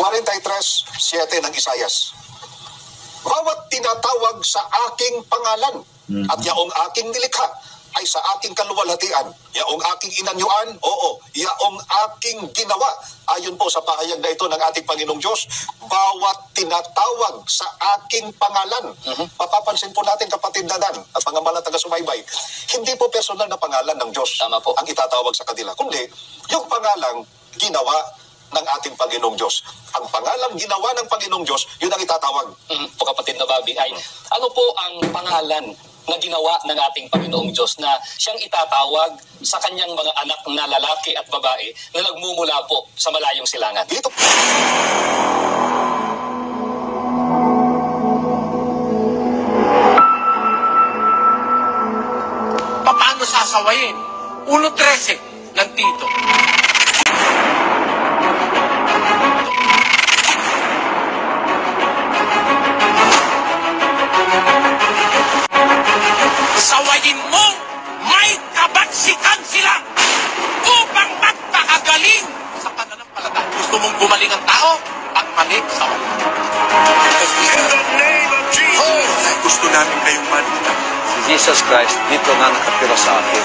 43:7 ng Isayas. Bawat tinatawag sa aking pangalan at yaong aking nilikha ay sa aking kaluwalhatian. Yaong aking inanyuan, oo, yaong aking ginawa. Ayon po sa pahayag na ito ng ating Panginoong Diyos, bawat tinatawag sa aking pangalan. Papapansin po natin, kapatid Dadan at mga mahal na taga-subaybay, hindi po personal na pangalan ng Diyos ang itatawag sa kanila, kundi yung pangalang ginawa ng ating Panginoong Diyos. Ang pangalang ginawa ng Panginoong Diyos, yun ang itatawag. Po kapatid na Bobby, ay ano po ang pangalan na ginawa ng ating Panginoong Diyos na siyang itatawag sa kanyang mga anak na lalaki at babae na nagmumula po sa malayong silangan? Dito. Paano sasawayin? 1:13 ng Tito. Sawayin mo, may kabaksikan sila upang magpakagaling sa pananampalataya. Gusto mong gumaling ang tao? Ang mali, sawayin. In the name of Jesus! Gusto namin kayong malita. Si Jesus Christ dito na nakatira sa atin.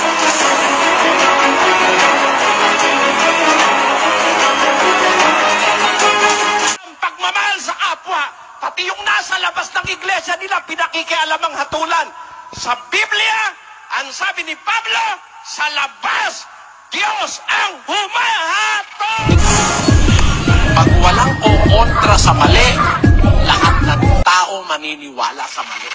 Ang pagmamahal sa kapwa, pati yung nasa labas ng iglesia nila, pinakikialamang hatulan. Sa Biblia, ang sabi ni Pablo, sa labas, Diyos ang humahatol. Pag walang kukontra sa mali, lahat ng tao maniniwala sa mali.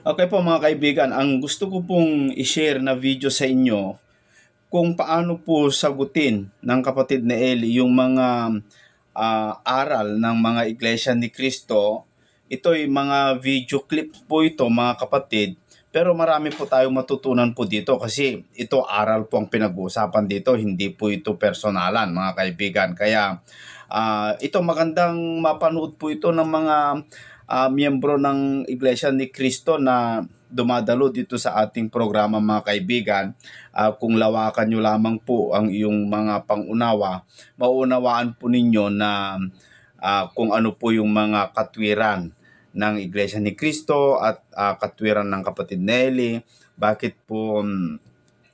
Okay po mga kaibigan, ang gusto ko pong i-share na video sa inyo kung paano po sagutin ng kapatid na Eli yung mga aral ng mga iglesia ni Cristo. Ito ay mga video clips po ito mga kapatid, pero marami po tayong matutunan po dito kasi ito aral po ang pinag-uusapan dito, hindi po ito personalan mga kaibigan. Kaya ito magandang mapanood po ito ng mga miyembro ng Iglesia ni Cristo na dumadalo dito sa ating programa mga kaibigan. Kung lawakan nyo lamang po ang iyong mga pangunawa, mauunawaan po ninyo na kung ano po yung mga katwiran ng Iglesia ni Cristo at katwiran ng kapatid Nelly. Bakit po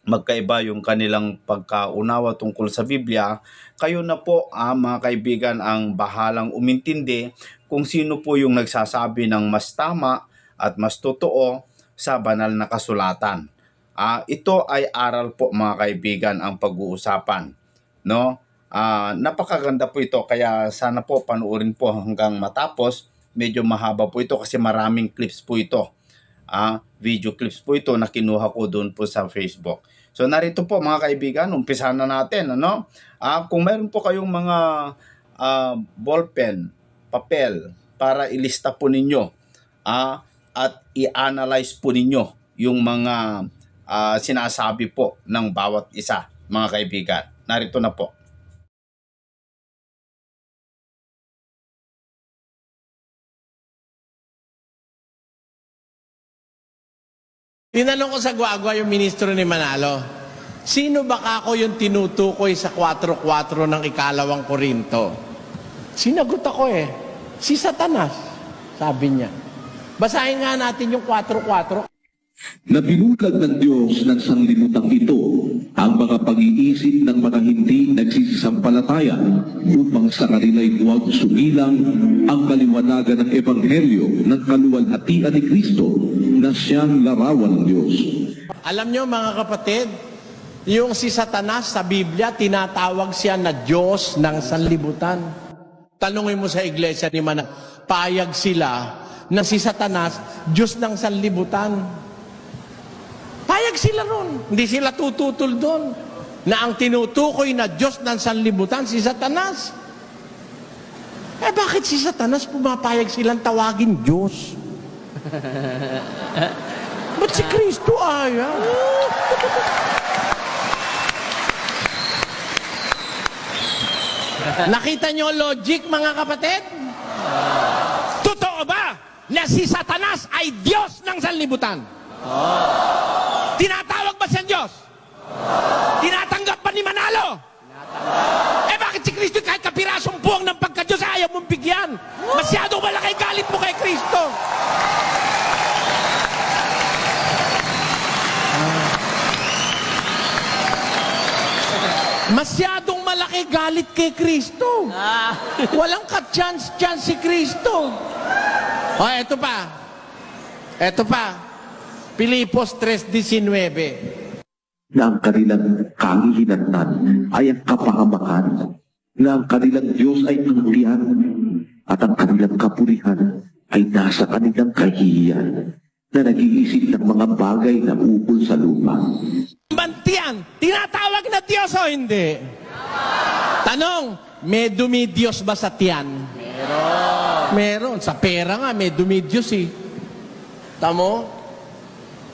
magkaiba yung kanilang pagkaunawa tungkol sa Biblia. Kayo na po mga kaibigan ang bahalang umintindi kung sino po yung nagsasabi ng mas tama at mas totoo sa banal na kasulatan. Ito ay aral po mga kaibigan ang pag-uusapan. No? Napakaganda po ito kaya sana po panuorin po hanggang matapos. Medyo mahaba po ito kasi maraming clips po ito. Video clips po ito na kinuha ko doon po sa Facebook. So narito po mga kaibigan, umpisahan na natin. Ano? Kung meron po kayong mga ballpen, papel para ilista po ninyo at i-analyze po ninyo yung mga sinasabi po ng bawat isa mga kaibigan. Narito na po. Tinanong ko sa Guagua yung ministro ni Manalo, sino ba ako yung tinutukoy sa 4:4 ng 2 Korinto? Sinagot ako si Satanas, sabi niya. Basahin nga natin yung 4:4. Na binulag ng Diyos ng sanglibutan ito ang mga pag-iisip ng mga hindi nagsisisampalataya upang sa kanila'y huwag sumilang ang kaliwanagan ng Ebanghelyo ng kaluwalhatian ni Kristo na siyang larawan ng Diyos. Alam nyo mga kapatid, yung si Satanas sa Biblia, tinatawag siya na Diyos ng sanlibutan. Tanungin mo sa iglesia ni Manalo, payag sila na si Satanas, Diyos ng sanlibutan. Payag sila ron. Hindi sila tututol doon. Na ang tinutukoy na Diyos ng sanlibutan, si Satanas. Bakit si Satanas pumapayag silang tawagin Diyos? Ba't si Kristo ayaw? Nakita nyo logic mga kapatid? Totoo ba na si Satanas ay Diyos ng sanlibutan? Tinatawag ba siyang Diyos? Tinatanggap ba ni Manalo? Eh bakit si Kristo kahit kapirasong buwang ng pagka-Diyos ayaw mong bigyan? Masyadong malaki galit mo kay Kristo. Masyadong malaki galit kay Kristo. Walang ka-chance si Kristo. O, eto pa. Eto pa. Pilipos 3:19. Na ang kanilang kahihinatnan ay ang kapahamakan, na ang kanilang Diyos ay ang tiyan, at ang kanilang kapurihan ay nasa kanilang kahihiyan, na nag-iisip ng mga bagay na ukol sa lupa. Bantiyan, tinatawag na Diyos o hindi? Tanong, may dumi-Diyos ba sa tiyan? Meron. Sa pera nga, may dumi-Diyos eh. Tamo?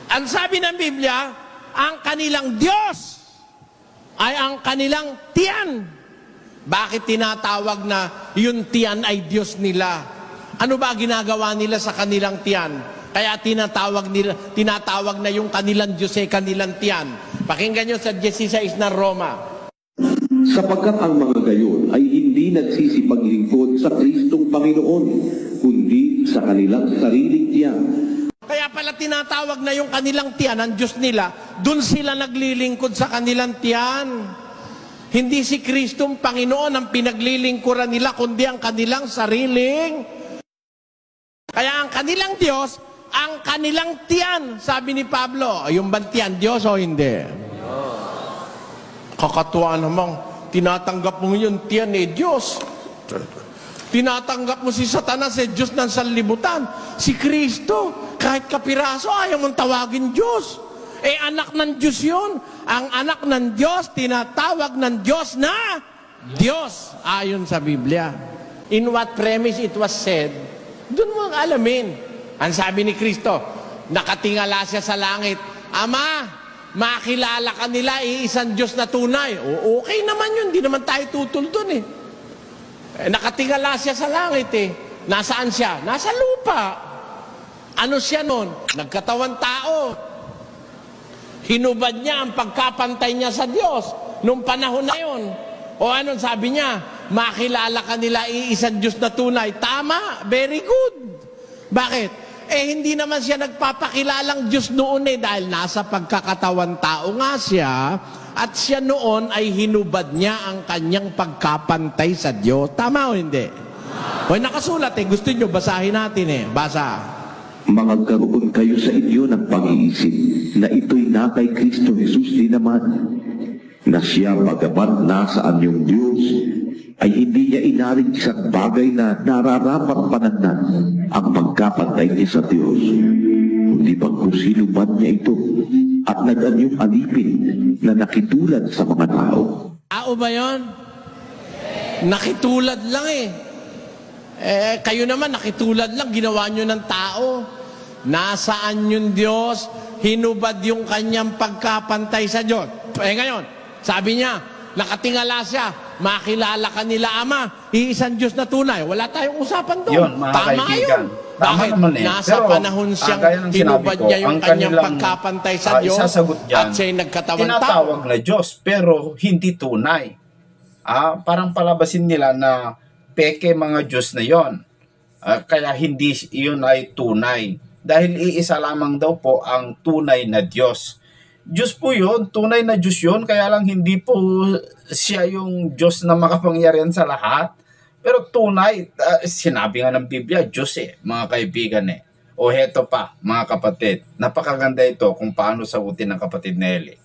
Ang sabi ng Biblia, ang kanilang Diyos ay ang kanilang tiyan. Bakit tinatawag na yung tiyan ay Diyos nila? Ano ba ginagawa nila sa kanilang tiyan? Kaya tinatawag na yung kanilang Diyos ay kanilang tiyan. Pakinggan nyo sa 16 ng Roma. Sapagkat ang mga gayon ay hindi nagsisipaglingkod sa Kristong Panginoon, kundi sa kanilang sariling tiyan. Kaya pala tinatawag na yung kanilang tiyan, ang Diyos nila, dun sila naglilingkod sa kanilang tiyan. Hindi si Kristong Panginoon ang pinaglilingkuran nila, kundi ang kanilang sariling. Kaya ang kanilang Diyos, ang kanilang tiyan, sabi ni Pablo. Yung bang tiyan, Diyos o hindi? Kakatuwa namang, tinatanggap mo yung tiyan eh, Diyos. Tinatanggap mo si Satanas eh, Diyos ng sanlibutan. Si Kristo, kahit kapiraso, ayaw mong tawagin Diyos. Eh, anak ng Diyos yun. Ang anak ng Diyos, tinatawag ng Diyos na Diyos, ayon sa Biblia. In what premise it was said, doon mo ang alamin. Ang sabi ni Kristo, nakatingala siya sa langit, Ama, makilala ka nila, iisang Diyos na tunay. O, okay naman yun, hindi naman tayo tutol doon eh. Nakatingala siya sa langit eh. Nasaan siya? Nasa lupa. Ano siya nun? Nagkatawan tao. Hinubad niya ang pagkapantay niya sa Diyos nung panahon na yun. O anong sabi niya? Makilala ka nila iisang Diyos na tunay. Tama, very good. Bakit? Eh hindi naman siya nagpapakilalang Diyos noon eh dahil nasa pagkakatawan tao nga siya. At siya noon ay hinubad niya ang kanyang pagkapantay sa Diyos. Tama o hindi? O nakasulat eh. Gusto nyo basahin natin eh. Basa. Magkaroon kayo sa inyo ng pag-iisip na ito'y na kay Kristo Jesus din naman, na siya bagamat nasaan yung Diyos, ay hindi niya inaring isang bagay na nararapat panagnan ang pagkapantay niya sa Diyos. Kundi pagkusilubad niya ito at nag-anyong alipin na nakitulad sa mga tao. Tao ba yun? Nakitulad lang eh. Kayo naman, nakitulad lang, ginawa nyo ng tao. Nasaan yung Diyos? Hinubad yung kanyang pagkapantay sa Diyos. Ngayon, sabi niya, nakatingala siya, makilala ka nila Ama, iisang Diyos na tunay. Wala tayong usapan doon. Yun, mga tama kaibigan. yun. Bakit? Naman eh. Nasa Pero, panahon siyang gaya ng hinubad sinabi ko, niya yung ang kanyang kanilang, pagkapantay sa Diyos isasagot dyan, at siya'y nagkatawan tao. tinatawag na Diyos, pero hindi tunay. Parang palabasin nila na peke mga Diyos na yon. Kaya hindi yun ay tunay. Dahil iisa lamang daw po ang tunay na Diyos. Diyos po yun, tunay na Diyos yun, kaya lang hindi po siya yung Diyos na makapangyarihan sa lahat. Pero tunay, sinabi nga ng Biblia, Diyos eh, mga kaibigan eh. O heto pa, mga kapatid, napakaganda ito kung paano sagutin ng kapatid na Eli.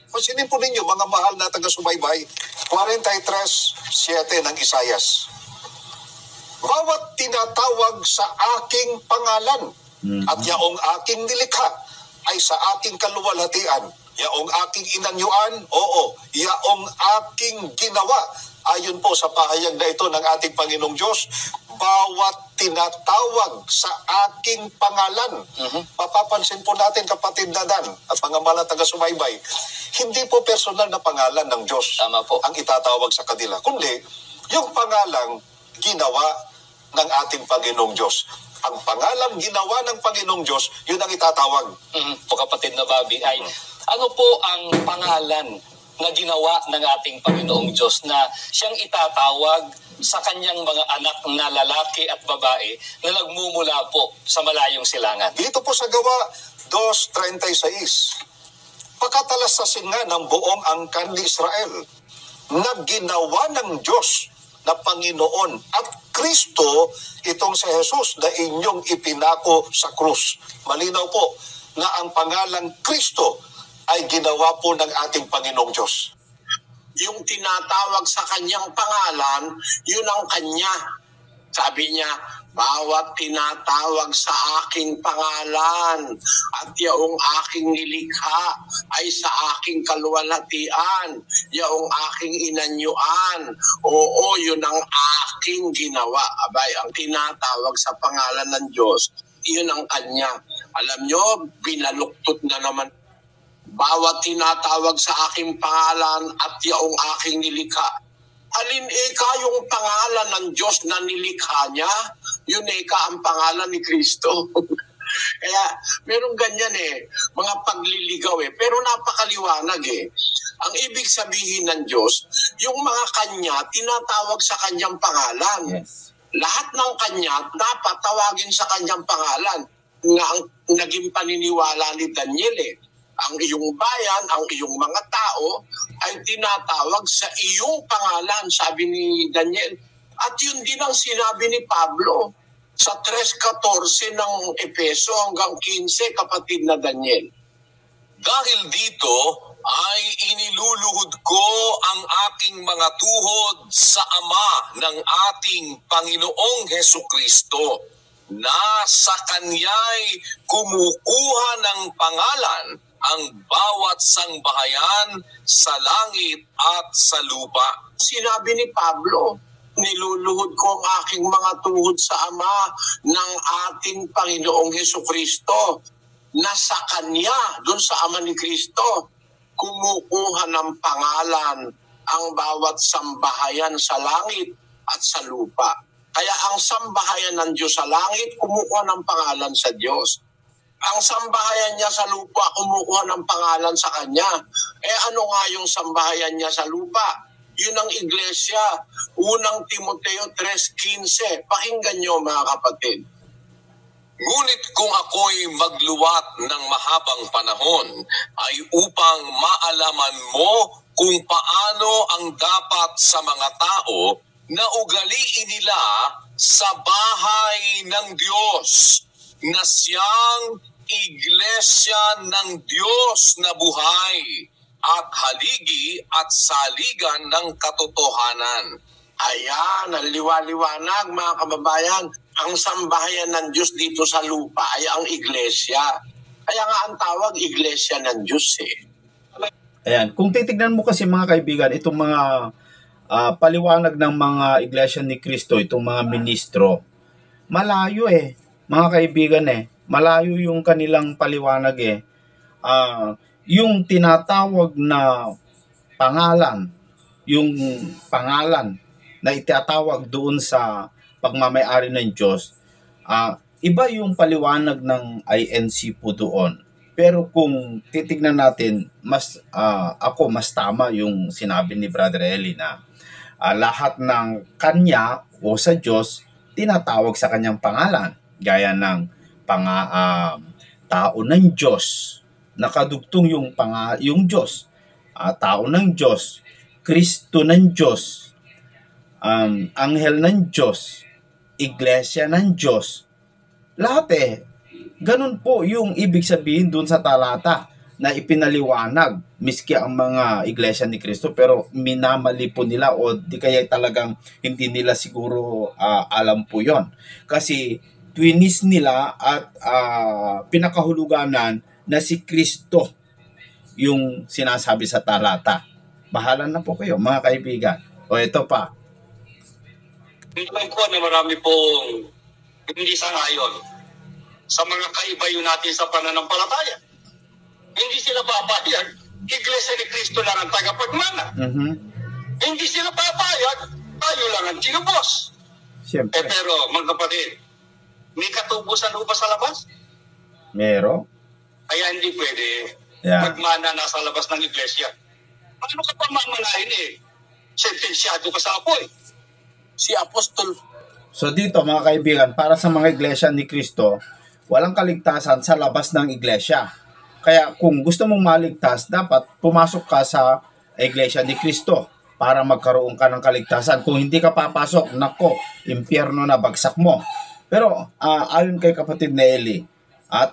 Pansinin po ninyo, mga mahal na taga-subaybay, 43:7 ng Isayas. Bawat tinatawag sa aking pangalan at yaong aking nilikha ay sa aking kaluwalhatian. Yaong aking inanyuan, oo, yaong aking ginawa. Ayon po sa pahayag na ito ng ating Panginoong Diyos, bawat tinatawag sa aking pangalan. Mapapansin po natin, kapatid Nadan at mga mahal na taga-subaybay, hindi po personal na pangalan ng Diyos Tama po. ang itatawag sa kanila, kundi yung pangalang ginawa ng ating Panginoong Diyos. Ang pangalang ginawa ng Panginoong Diyos, yun ang itatawag. Po kapatid na Bobby, ay ano po ang pangalan na ginawa ng ating Panginoong Diyos na siyang itatawag sa kanyang mga anak na lalaki at babae na nagmumula po sa malayong silangan? Dito po sa Gawa 2:36, pagkatalasasin nga ng buong angkan ni Israel na ginawa ng Diyos na Panginoon at Kristo itong si Jesus na inyong ipinako sa krus. Malinaw po na ang pangalang Kristo ay ginawa po ng ating Panginoong Diyos. Yung tinatawag sa kanyang pangalan, yun ang kanya. Sabi niya, bawat tinatawag sa aking pangalan at yaong aking nilikha ay sa aking kaluwalhatian, yaong aking inanyuan, oo, yun ang aking ginawa. Abay, ang tinatawag sa pangalan ng Diyos, yun ang kanya. Alam nyo, binaluktot na naman. Bawat tinatawag sa aking pangalan at yaong aking nilikha, alin eka yung pangalan ng Diyos na nilikha niya, yun eka ang pangalan ni Kristo. Kaya merong ganyan mga pagliligaw pero napakaliwanag Ang ibig sabihin ng Diyos, yung mga kanya, tinatawag sa kanyang pangalan. Yes. Lahat ng kanya, dapat tawagin sa kanyang pangalan. Nga ang naging paniniwala ni Daniel Ang iyong bayan, ang iyong mga tao ay tinatawag sa iyong pangalan, sabi ni Daniel. At yun din ang sinabi ni Pablo sa 3:14 ng Efeso hanggang 15, kapatid na Daniel. Dahil dito ay iniluluhod ko ang aking mga tuhod sa Ama ng ating Panginoong Hesukristo, na sa Kanya'y kumukuha ng pangalan ang bawat sangbahayan sa langit at sa lupa. Sinabi ni Pablo, niluluhod ko ang aking mga tuhod sa Ama ng ating Panginoong Hesukristo, na sa Kanya, doon sa Ama ni Kristo, kumukuha ng pangalan ang bawat sambahayan sa langit at sa lupa. Kaya ang sambahayan ng Diyos sa langit, kumukuha ng pangalan sa Diyos. Ang sambahayan niya sa lupa, kumukuha ng pangalan sa Kanya. Ano nga yung sambahayan niya sa lupa? Yun ang iglesia. Unang Timoteo 3:15. Pakinggan niyo mga kapatid. Ngunit kung ako'y magluwat ng mahabang panahon, ay upang maalaman mo kung paano ang dapat sa mga tao na ugaliin nila sa bahay ng Diyos, na siyang iglesia ng Diyos na buhay at haligi at saligan ng katotohanan. Ayan, ang liwaliwanag mga kababayan. Ang sambahayan ng Diyos dito sa lupa ay ang iglesia. Kaya nga ang tawag iglesia ng Diyos Ayan, kung titignan mo kasi mga kaibigan, itong mga paliwanag ng mga iglesia ni Kristo, itong mga ministro, malayo mga kaibigan malayo yung kanilang paliwanag yung tinatawag na pangalan, yung pangalan na itatawag doon sa pagmamayari ng Diyos, iba yung paliwanag ng INC po doon. Pero kung titignan natin, mas tama yung sinabi ni Brother Eli na lahat ng Kanya o sa Diyos tinatawag sa Kanyang pangalan, gaya ng tao ng Diyos, nakadugtong yung Diyos, tao ng Diyos, Kristo ng Diyos, anghel ng Diyos, iglesia ng Diyos, lahat ganun po yung ibig sabihin dun sa talata na ipinaliwanag miski ang mga iglesia ni Kristo, pero minamali po nila o di kaya talagang hindi nila siguro alam po yon. Kasi twinis nila at pinakahuluganan na si Kristo yung sinasabi sa talata. Bahala na po kayo mga kaibigan. O ito pa. Tingnan ko na marami pong hindi sangayon sa mga kaibayo natin sa pananampalataya. Hindi sila papayag, iglesia ni Kristo lang ang tagapagmana. Hindi sila papayag, tayo lang ang tinubos. Siyempre. pero, mga kapatid, may katubusan ho ba sa labas? Meron. Kaya hindi pwede Yeah. magmana nasa labas ng iglesia. Paano ka pa mamanahin sentensyado ka sa apoy. Si Apostol. So dito mga kaibigan, para sa mga iglesia ni Kristo, walang kaligtasan sa labas ng iglesia. Kaya kung gusto mong maligtas, dapat pumasok ka sa iglesia ni Kristo para magkaroon ka ng kaligtasan. Kung hindi ka papasok, nako, impyerno na, bagsak mo. Pero ayon kay kapatid na Eli,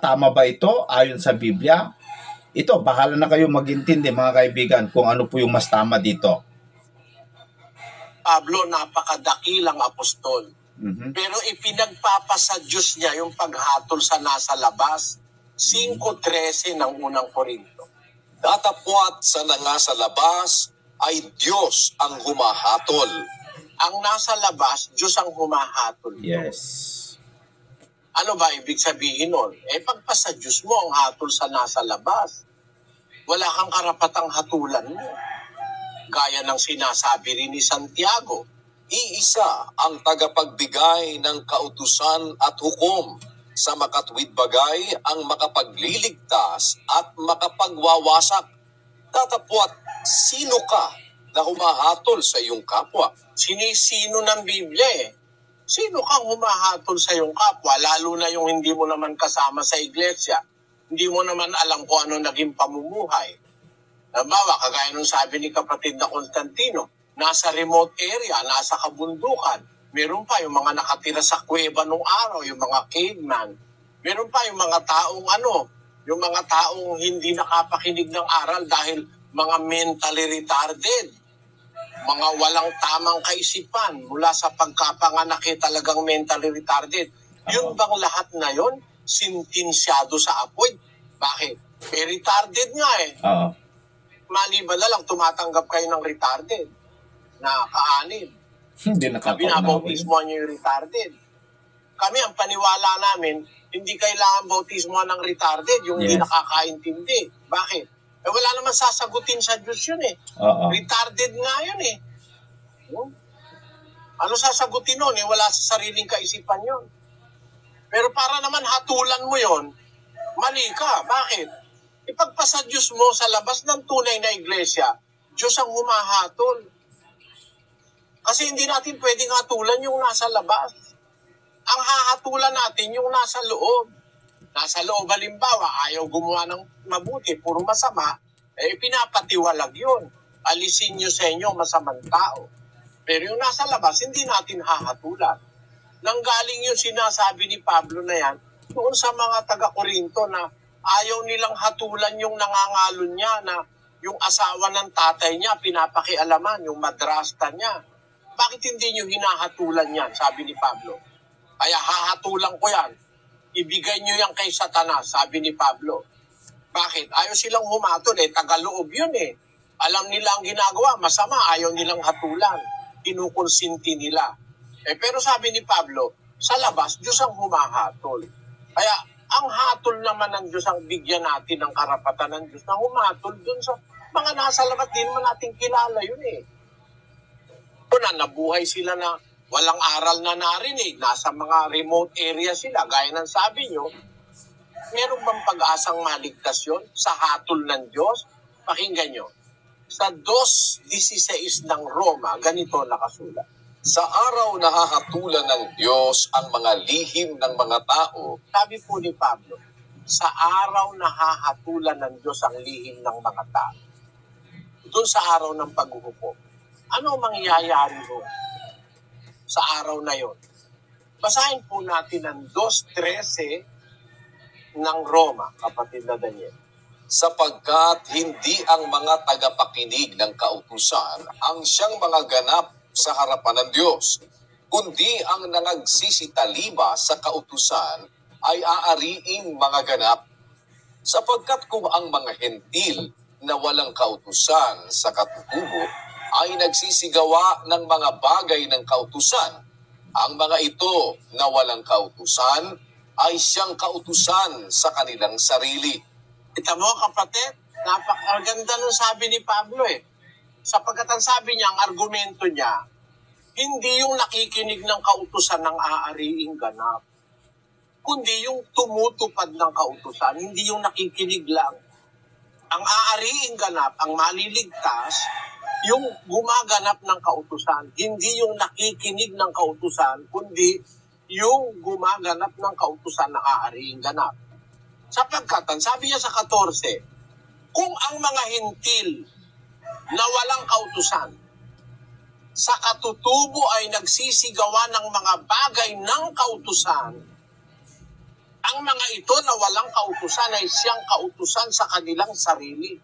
tama ba ito ayon sa Biblia? Ito, bahala na kayo magintindi mga kaibigan kung ano po yung mas tama dito. Pablo, napakadakilang apostol. Pero ipinagpapasa Diyos niya yung paghatol sa nasa labas. 5:13 ng unang Korinto. Datapwat sa nangasa labas ay Diyos ang humahatol. Ang nasa labas, Diyos ang humahatol. Yes. Ano ba ibig sabihin nun? Pagpasa Diyos mo ang hatol sa nasa labas. Wala kang karapatang hatulan mo. Gaya ng sinasabi rin ni Santiago. Iisa ang tagapagbigay ng kautusan at hukom. Sa makatwid bagay ang makapagliligtas at makapagwawasak. Datapwat, sino ka na humahatol sa iyong kapwa? Sinisino ng Biblia Sino kang humahatol sa iyong kapwa, lalo na yung hindi mo naman kasama sa iglesia? Hindi mo naman alam kung ano naging pamumuhay. Halimbawa, kagaya nung sabi ni kapatid na Constantino, nasa remote area, nasa kabundukan. Meron pa yung mga nakatira sa kuweba nung araw, yung mga caveman. Meron pa yung mga taong yung mga taong hindi nakapakinig ng aral dahil mga mentally retarded. Mga walang tamang kaisipan mula sa pagkapanganak talagang mentally retarded. Yun bang lahat na yun sintinsyado sa apoy? Bakit? Retarded nga Maliban na lang tumatanggap kayo ng retarded na kaanib. Hindi Binabautismo niyo yung retarded. Kami, ang paniwala namin, hindi kailangan bautismo ng retarded, yung hindi nakakaintindi. Bakit? Wala naman sasagutin sa Diyos yun Retarded nga yun Ano sasagutin nun Wala sa sariling kaisipan yun. Pero para naman hatulan mo yun, mali ka. Bakit? Ipagpasa Diyos mo sa labas ng tunay na iglesia, Diyos ang humahatol. Kasi hindi natin pwedeng hatulan yung nasa labas. Ang hahatulan natin yung nasa loob. Nasa loob, halimbawa, ayaw gumawa ng mabuti, puro masama, pinapatiwalag yun. Alisin nyo sa inyo masamang tao. Pero yung nasa labas, hindi natin hahatulan. Nanggaling yung sinasabi ni Pablo na yan, doon sa mga taga-Korinto na ayaw nilang hatulan yung nangangalon niya na yung asawa ng tatay niya, pinapakialaman, yung madrasta niya. Bakit hindi nyo hinahatulan yan, sabi ni Pablo? Kaya hahatulan ko yan. Ibigay nyo yan kay Satanas, sabi ni Pablo. Bakit? Ayaw silang humatol tagaloob yun Alam nila ang ginagawa, masama, ayaw nilang hatulan. Kinukonsinti nila. Pero sabi ni Pablo, sa labas, Diyos ang humahatol. Kaya ang hatol naman ng Diyos ang bigyan natin ng karapatan ng Diyos na humatol dun sa mga nasa labas. Di naman natin kilala yun nabuhay sila na walang aral na narinig. Nasa mga remote area sila. Gaya ng sabi nyo, meron bang pag-asang maligtas yun sa hatol ng Diyos? Pakinggan nyo. Sa 2:16 ng Roma, ganito nakasulat. Sa araw na hahatulan ng Diyos ang mga lihim ng mga tao, Sabi po ni Pablo, sa araw na hahatulan ng Diyos ang lihim ng mga tao. Doon sa araw ng paghuhukom. Ano mangyayari doon sa araw na yon? Basahin po natin ang 2:13 ng Roma, kapatid na Daniel. sapagkat hindi ang mga tagapakinig ng kautusan ang siyang mga ganap sa harapan ng Diyos, kundi ang nangagsisitaliba sa kautusan ay aariing mga ganap. Sapagkat kung ang mga hentil na walang kautusan sa katutubo ay nagsisigawa ng mga bagay ng kautusan, ang mga ito na walang kautusan ay siyang kautusan sa kanilang sarili. Kita mo kapatid, napakaganda nung sabi ni Pablo Sapagkat ang sabi niya, ang argumento niya, hindi yung nakikinig ng kautusan ng aariing ganap, kundi yung tumutupad ng kautusan, hindi yung nakikinig lang. Ang aariing ganap, ang maliligtas, yung gumaganap ng kautusan, hindi yung nakikinig ng kautusan, kundi yung gumaganap ng kautusan ng aariing ganap. Sapagkat, sabi niya sa 14, kung ang mga hintil na walang kautusan, sa katutubo ay nagsisigawa ng mga bagay ng kautusan, ang mga ito na walang kautusan ay siyang kautusan sa kanilang sarili.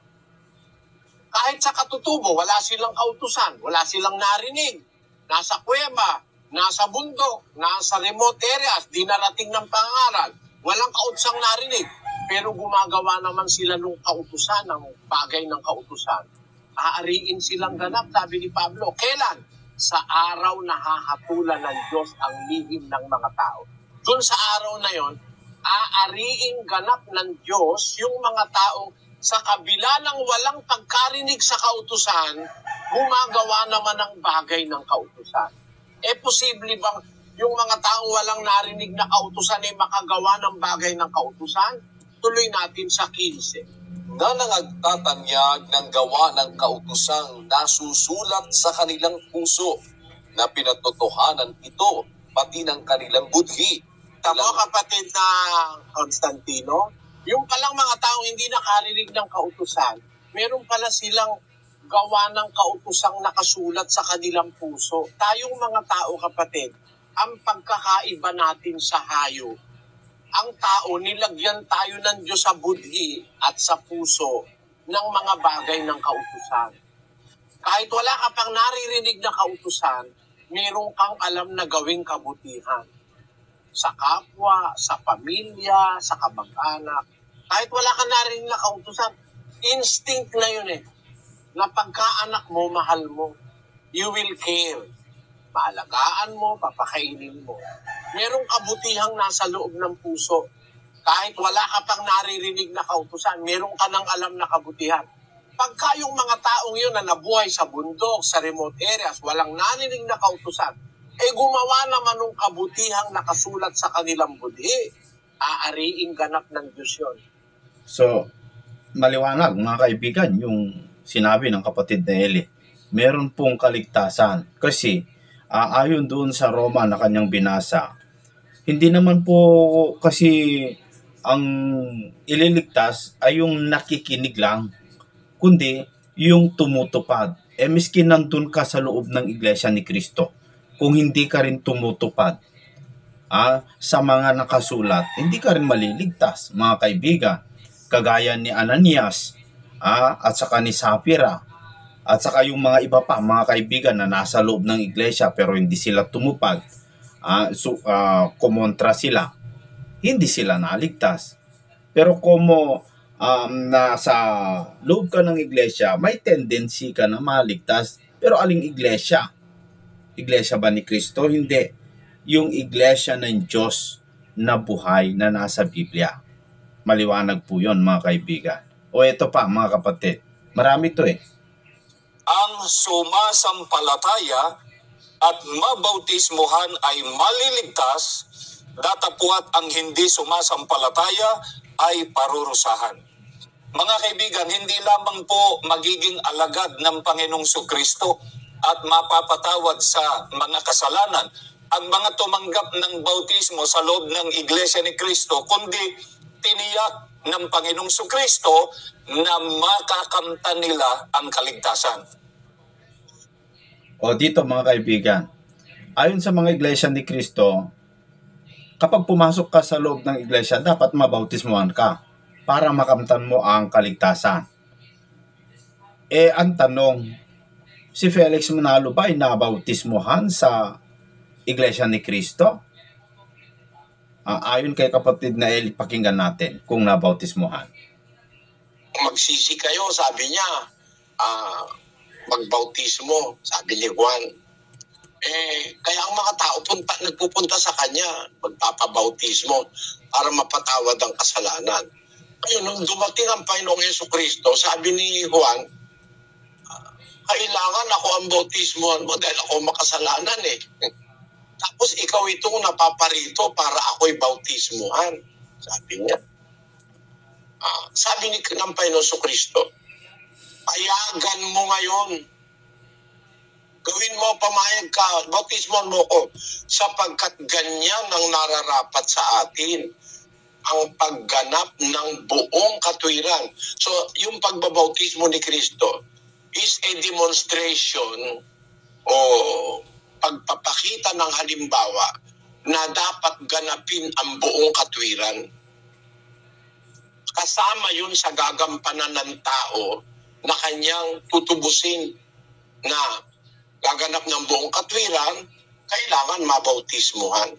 Kahit sa katutubo, wala silang kautusan, wala silang narinig. Nasa kuweba, nasa bundok, nasa remote areas, di narating ng pangaral, walang kautusang narinig. Pero gumagawa naman sila ng kautusan, ng bagay ng kautusan. Aariin silang ganap, sabi ni Pablo. Kailan? Sa araw na hahatulan ng Diyos ang lihim ng mga tao. Doon sa araw na yon, aariing ganap ng Diyos yung mga taong sa kabila ng walang pagkarinig sa kautusan, gumagawa naman ng bagay ng kautusan. Posible bang yung mga taong walang narinig na kautusan ay makagawa ng bagay ng kautusan? Tuloy natin sa 15. Na nangagtatanyag ng gawa ng kautusang nasusulat sa kanilang puso, na pinatotohanan ito, pati ng kanilang budhi. Tama, kapatid na Constantino, yung palang mga taong hindi nakarinig ng kautusan, meron pala silang gawa ng kautusang nakasulat sa kanilang puso. Tayong mga tao, kapatid, ang pagkakaiba natin sa hayop, ang tao, nilagyan tayo ng Diyos sa budhi at sa puso ng mga bagay ng kautusan. Kahit wala ka pang naririnig na kautusan, meron kang alam na gawing kabutihan. Sa kapwa, sa pamilya, sa kamag-anak. Kahit wala ka narinig na kautusan, instinct na yun na pagka-anak mo, mahal mo. You will care. Maalagaan mo, papakainin mo. Merong kabutihang nasa loob ng puso. Kahit wala ka pang naririnig na kautusan, meron ka nang alam na kabutihan. Pagka yung mga taong yun na nabuhay sa bundok, sa remote areas, walang narinig na kautusan, gumawa naman ng kabutihang nakasulat sa kanilang budhi. Aariing ganap ng Diyos yun. So, maliwanag mga kaibigan, yung sinabi ng kapatid na Eli, meron pong kaligtasan. Kasi, ayon doon sa Roma na kanyang binasa, hindi naman po kasi ang ililigtas ay yung nakikinig lang, kundi yung tumutupad. Miski nandun ka sa loob ng Iglesia ni Cristo, kung hindi ka rin tumutupad sa mga nakasulat, hindi ka rin maliligtas, mga kaibigan. Kagaya ni Ananias at saka ni Sapphira, at saka yung mga iba pa, mga kaibigan na nasa loob ng iglesia pero hindi sila tumupad, kumontra sila, hindi sila naligtas. Pero kung nasa loob ka ng iglesia, may tendency ka na maligtas. Pero aling iglesia? Iglesia ba ni Cristo? Hindi. Yung iglesia ng Diyos na buhay na nasa Biblia. Maliwanag po yun, mga kaibigan. O ito pa, mga kapatid. Marami to Ang sumasampalataya at mabautismuhan ay maliligtas, datapwat ang hindi sumasampalataya ay parurusahan. Mga kaibigan, hindi lamang po magiging alagad ng Panginoong Kristo at mapapatawad sa mga kasalanan ang mga tumanggap ng bautismo sa loob ng Iglesia ni Cristo, kundi tiniyak ng Panginoong Kristo na makakamtan nila ang kaligtasan. O dito mga kaibigan, ayon sa mga iglesia ni Cristo, kapag pumasok ka sa loob ng iglesia, dapat mabautismuhan ka para makamtan mo ang kaligtasan. Ang tanong, si Felix Manalo ba ay nabautismuhan sa iglesia ni Cristo? Ayon kay kapatid na Eli, pakinggan natin kung nabautismuhan. Magsisi kayo, sabi niya, magbautismo, sabi ni Juan. Kaya ang mga tao nagpupunta sa kanya, magpapabautismo para mapatawad ang kasalanan. Ngayon, nung dumating ang Panginoong Jesucristo, sabi ni Juan, kailangan ako ang bautismohan mo dahil ako makasalanan eh. Tapos ikaw itong napaparito para ako'y bautismohan. Sabi niya. Sabi ng Panginoon Kristo, payagan mo ngayon. Gawin mo, pamayag ka, bautismohan mo ko, sapagkat ganyan ang nararapat sa atin, ang pagganap ng buong katwiran. So, yung pagbabautismo ni Kristo is a demonstration o pagpapakita ng halimbawa na dapat ganapin ang buong katwiran. Kasama yun sa gagampanan ng tao na kanyang tutubusin na gaganap ng buong katwiran, kailangan mabautismuhan.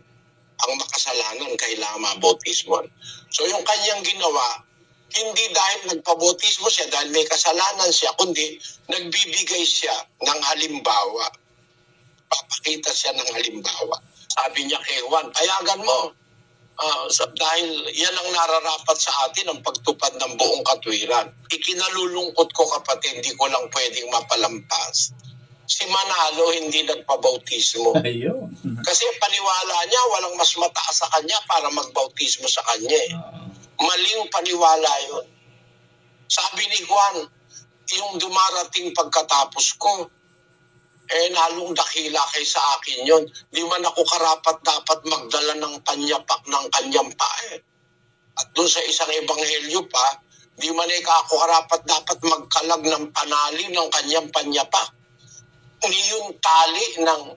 Ang makasalanan, kailangan mabautismuhan. So yung kanyang ginawa, hindi dahil nagpabautismo siya, dahil may kasalanan siya, kundi nagbibigay siya ng halimbawa. Papakita siya ng halimbawa. Sabi niya kay Juan, payagan mo. Dahil yan ang nararapat sa atin, ang pagtupad ng buong katwiran. Ikinalulungkot ko, kapatid, hindi ko lang pwedeng mapalampas. Si Manalo hindi nagpabautismo. Ayun. Kasi paniwala niya, walang mas mataas sa kanya para magbautismo sa kanya. Maling paniwala yun. Sabi ni Juan, yung dumarating pagkatapos ko, nalong dakila kay sa akin yun. Di man ako karapat dapat magdala ng panyapak ng kanyang pae. At doon sa isang ebanghelyo pa, di man ako karapat dapat magkalag ng panali ng kanyang panyapak. Ni yung tali ng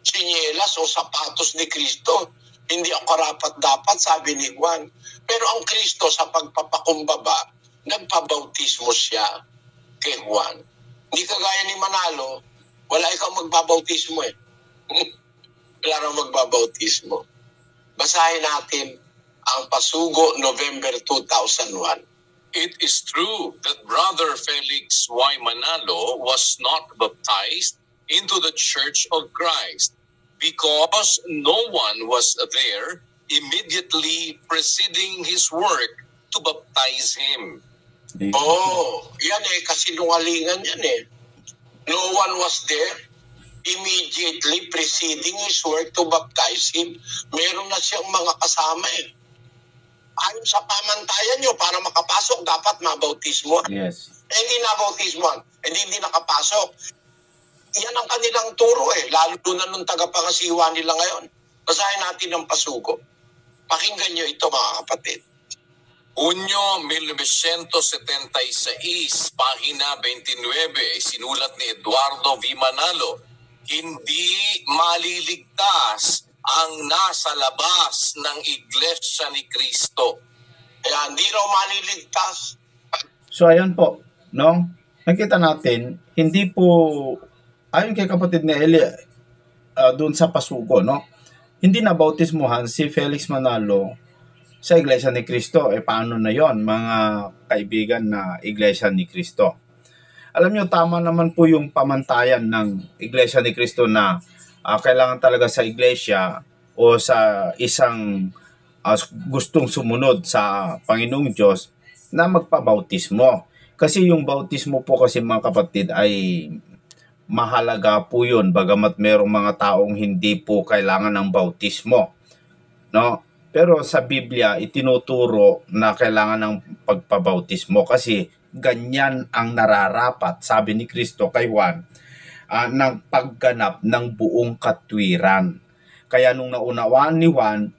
sinyelas o sapatos ni Kristo, hindi ako karapat dapat, sabi ni Juan. Pero ang Kristo sa pagpapakumbaba, nagpabautismo siya kay Juan. Hindi kagaya ni Manalo, wala ikaw magbabautismo eh. Wala nang magbabautismo. Basahin natin ang Pasugo, November 2001. It is true that Brother Felix Y. Manalo was not baptized into the Church of Christ because no one was there immediately preceding his work to baptize him. Yan kasinungalingan yan eh. No one was there immediately preceding his work to baptize him. Meron na siyang mga kasama eh. Ayon sa pamantayan nyo, para makapasok, dapat mabautismo. Yes. Hindi nabautismoan, hindi nakapasok. Yan ang kanilang turo eh, lalo na nung tagapangasiwa nila ngayon. Basahin natin ang Pasugo. Pakinggan nyo ito, mga kapatid. Hunyo 1976, pahina 29, sinulat ni Eduardo V. Manalo, hindi maliligtas ang nasa labas ng Iglesia ni Kristo. Kaya hindi raw maliligtas. So ayan po, no? Nakita natin, hindi po, ayon kay kapatid ni Eli, doon sa Pasugo, no? Hindi na bautismuhan si Felix Manalo sa Iglesia ni Kristo. Paano na yon, mga kaibigan na Iglesia ni Kristo? Alam nyo, tama naman po yung pamantayan ng Iglesia ni Kristo na kailangan talaga sa iglesia o sa isang gustong sumunod sa Panginoong Diyos na magpabautismo. Kasi yung bautismo po kasi, mga kapatid, ay mahalaga po yun, bagamat merong mga taong hindi po kailangan ng bautismo, no? Pero sa Biblia, itinuturo na kailangan ng pagpabautismo kasi ganyan ang nararapat, sabi ni Kristo kay Juan, ng pagganap ng buong katwiran. Kaya nung naunawaan ni Juan,